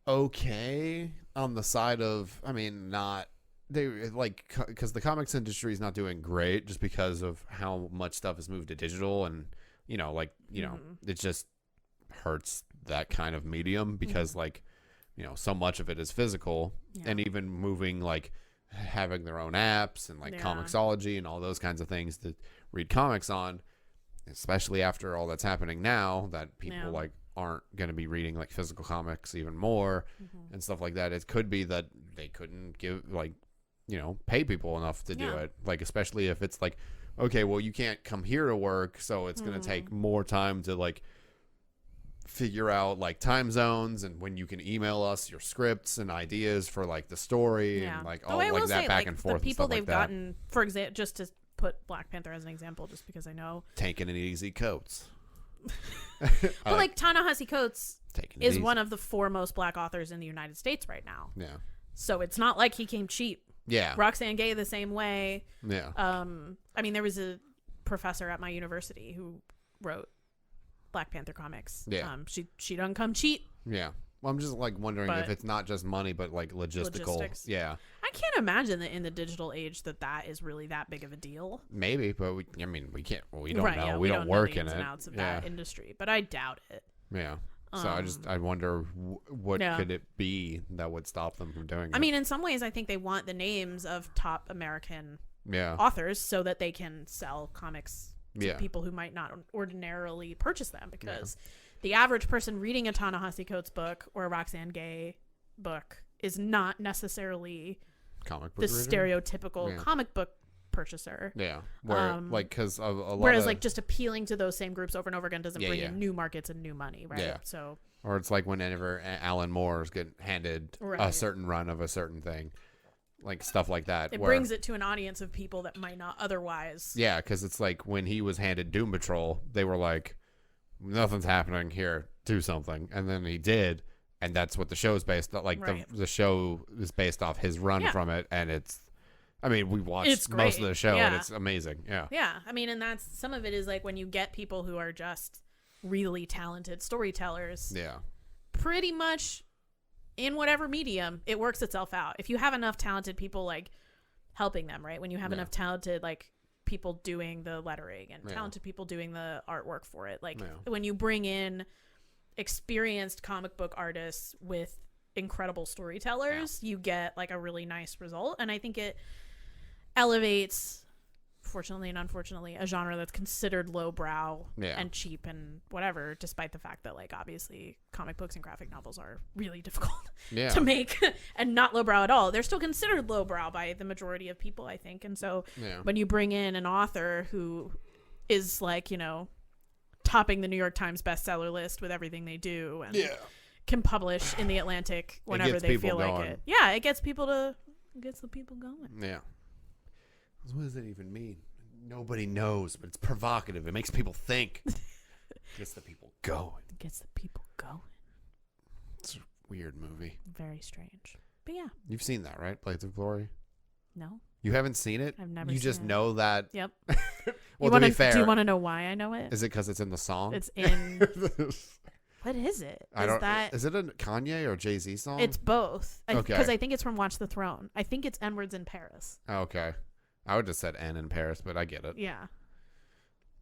okay on the side of, I mean, not, they, like, because the comics industry is not doing great just because of how much stuff has moved to digital, and, you know, like, you know, it just hurts that kind of medium because, like, you know, so much of it is physical, and even moving, like, having their own apps and like Comixology and all those kinds of things to read comics on, especially after all that's happening now, that people like aren't going to be reading like physical comics even more and stuff like that. It could be that they couldn't give, like, you know, pay people enough to do it, like, especially if it's like, okay, well, you can't come here to work, so it's going to take more time to like figure out like time zones and when you can email us your scripts and ideas for like the story and like all like that back and forth. The people and stuff they've gotten, for example, just to put Black Panther as an example, just because I know Taking It Easy Coates, but like Ta-Nehisi Coates is one of the foremost Black authors in the United States right now. Yeah, so it's not like he came cheap. Yeah, Roxane Gay the same way. Yeah. I mean, there was a professor at my university who wrote Black Panther comics. Yeah. She doesn't come cheap. Yeah. Well, I'm just like wondering if it's not just money, but like logistics. Yeah. I can't imagine that in the digital age that is really that big of a deal. Maybe, but we can't. Well, we don't know. Yeah, we don't work in it. And outs of that industry, but I doubt it. Yeah. So I wonder what could it be that would stop them from doing it. I mean, in some ways, I think they want the names of top American authors so that they can sell comics to people who might not ordinarily purchase them, because the average person reading a Ta-Nehisi Coates book or a Roxane Gay book is not necessarily comic book the stereotypical comic book purchaser. Yeah. Where like, because a lot whereas like just appealing to those same groups over and over again doesn't bring in new markets and new money, right? Yeah. So, or it's like whenever Alan Moore's getting handed a certain run of a certain thing, like stuff like that. It brings it to an audience of people that might not otherwise. Yeah, because it's like when he was handed Doom Patrol, they were like, nothing's happening here, do something. And then he did, and that's what the show's based on. Like, the show is based off his run from it, and it's, I mean, we watched most of the show, and it's amazing. Yeah. Yeah, I mean, and that's, some of it is like when you get people who are just really talented storytellers. Yeah. Pretty much in whatever medium, it works itself out. If you have enough talented people like helping them, right? When you have enough talented like people doing the lettering and talented people doing the artwork for it, like when you bring in experienced comic book artists with incredible storytellers, you get like a really nice result. And I think it elevates, fortunately and unfortunately, a genre that's considered lowbrow and cheap and whatever, despite the fact that like obviously comic books and graphic novels are really difficult to make and not lowbrow at all. They're still considered lowbrow by the majority of people, I think. And so when you bring in an author who is like, you know, topping the New York Times bestseller list with everything they do and can publish in the Atlantic whenever they feel like it. Yeah, it gets the people going. Yeah. What does that even mean? Nobody knows, but it's provocative. It makes people think. Gets the people going. Gets the people going. It's a weird movie. Very strange. But yeah. You've seen that, right? Blades of Glory? No. You haven't seen it? I've never seen it. You just know that? Yep. Well, to be fair, do you want to know why I know it? is it because it's in the song? It's in. What is it? Is it a Kanye or Jay-Z song? It's both. Okay. Because I think it's from Watch the Throne. I think it's N-Words in Paris. Okay. I would have said N in Paris, but I get it. Yeah.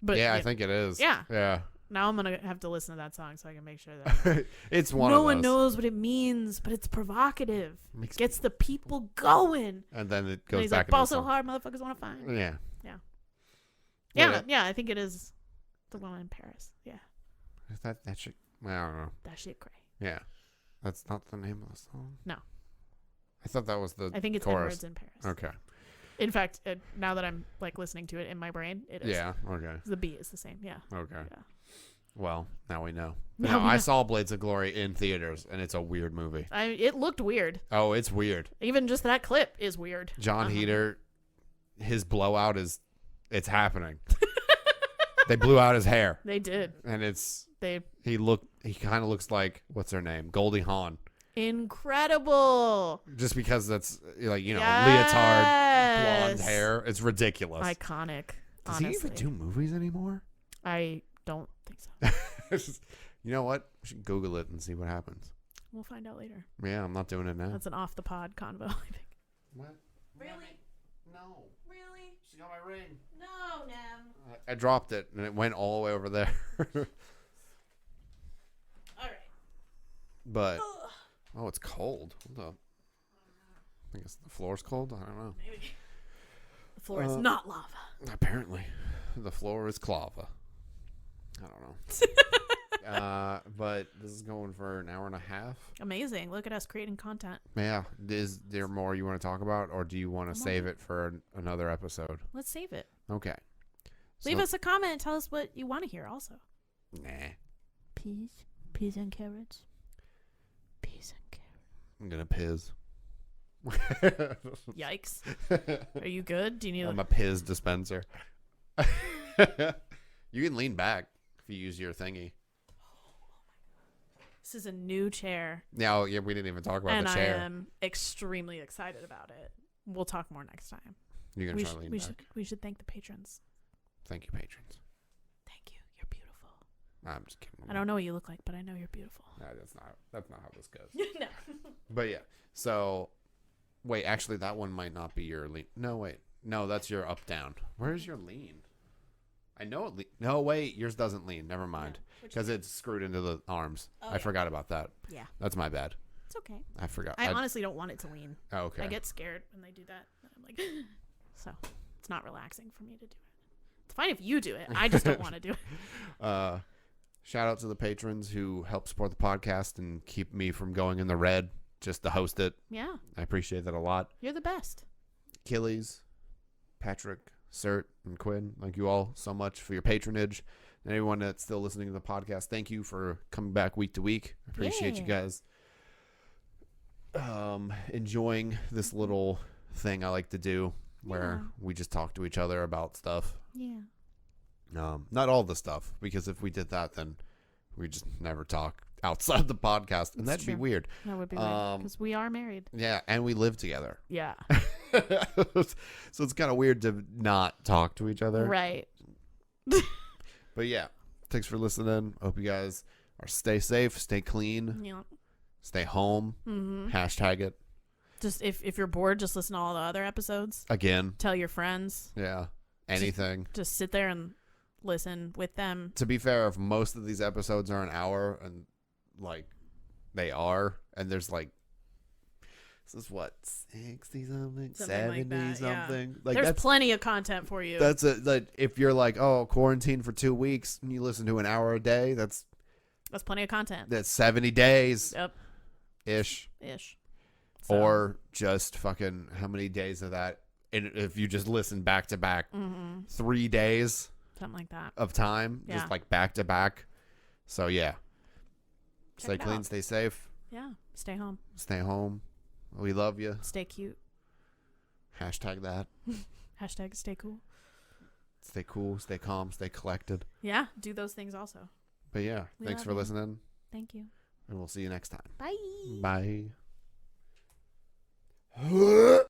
But yeah, I think it is. Yeah. Yeah. Now I'm going to have to listen to that song so I can make sure that it's one of those. No one knows what it means, but it's provocative. Gets the people going. And then it goes back. Like, ball so hard, motherfuckers want to find. Yeah. Yeah. Yeah, I think it is the one in Paris. Yeah. Is that shit? I don't know. That shit cray. Yeah. That's not the name of the song? No. I thought that was the I think it's N-Words in Paris. Okay. In fact, now that I'm like listening to it in my brain, it is. Yeah, okay. The beat is the same, yeah. Okay. Yeah. Well, now we know. I saw Blades of Glory in theaters, and it's a weird movie. It looked weird. Oh, it's weird. Even just that clip is weird. John Heder, his blowout it's happening. They blew out his hair. They did. And he kind of looks like, what's her name? Goldie Hawn. Incredible. Just because that's like, yes. leotard, blonde hair. It's ridiculous. Iconic. Does he even do movies anymore? I don't think so. You know what? We should Google it and see what happens. We'll find out later. Yeah, I'm not doing it now. That's an off the pod convo, I think. What? Really? No. Really? She got my ring. No, Nem. I dropped it and it went all the way over there. All right. But oh, it's cold. Hold up. I guess the floor's cold. I don't know. Maybe. The floor is not lava. Apparently, the floor is clava. I don't know. But this is going for an hour and a half. Amazing. Look at us creating content. Yeah. Is there more you want to talk about, or do you want to save it for another episode? Let's save it. Okay. Leave us a comment and tell us what you want to hear also. Nah. Peas and carrots. Peas and carrots. I'm going to piz. Yikes. Are you good? Do you need I'm a piz dispenser. You can lean back if you use your thingy. This is a new chair. Yeah, we didn't even talk about the chair. And I am extremely excited about it. We'll talk more next time. You're going to try to lean back. We should thank the patrons. Thank you, patrons. Thank you. You're beautiful. I'm just kidding. I don't know what you look like, but I know you're beautiful. No, that's not how this goes. No. But yeah. So, wait, actually that one might not be your lean. No, wait. No, that's your up down. Where's your lean? I know it. No, wait. Yours doesn't lean. Never mind. Because it's screwed into the arms. Oh, I forgot about that. Yeah. That's my bad. It's okay. I forgot. I honestly don't want it to lean. Oh, okay. I get scared when they do that. I'm like, so it's not relaxing for me to do it. It's fine if you do it. I just don't want to do it. Shout out to the patrons who help support the podcast and keep me from going in the red just to host it. Yeah. I appreciate that a lot. You're the best. Achilles, Patrick, Sert, and Quinn, thank you all so much for your patronage. And everyone that's still listening to the podcast, thank you for coming back week to week. I appreciate you guys enjoying this little thing I like to do where we just talk to each other about stuff. Yeah. Not all the stuff, because if we did that, then we just never talk outside the podcast, and that'd be weird. That would be weird, because we are married. Yeah, and we live together. Yeah. So it's kind of weird to not talk to each other. Right. But yeah, thanks for listening. Hope you guys stay safe, stay clean, stay home. Mm-hmm. Hashtag it. Just if you're bored, just listen to all the other episodes. Again. Tell your friends. Yeah. Anything. Just sit there and listen with them. To be fair, if most of these episodes are an hour, and like they are, and there's like, this is what, 60 something, 70 something. Yeah. Like there's plenty of content for you. That's like if you're like, oh, quarantine for 2 weeks and you listen to an hour a day, that's plenty of content. That's 70 days. Yep. Ish. So. Or just fucking how many days of that? And if you just listen back to back, 3 days, something like that of time, just like back to back. So yeah, stay clean, stay safe. Yeah, stay home. Stay home. We love you. Stay cute. Hashtag that. Hashtag stay cool. Stay cool. Stay calm. Stay collected. Yeah, do those things also. But yeah, thanks for listening. Thank you. And we'll see you next time. Bye. Bye.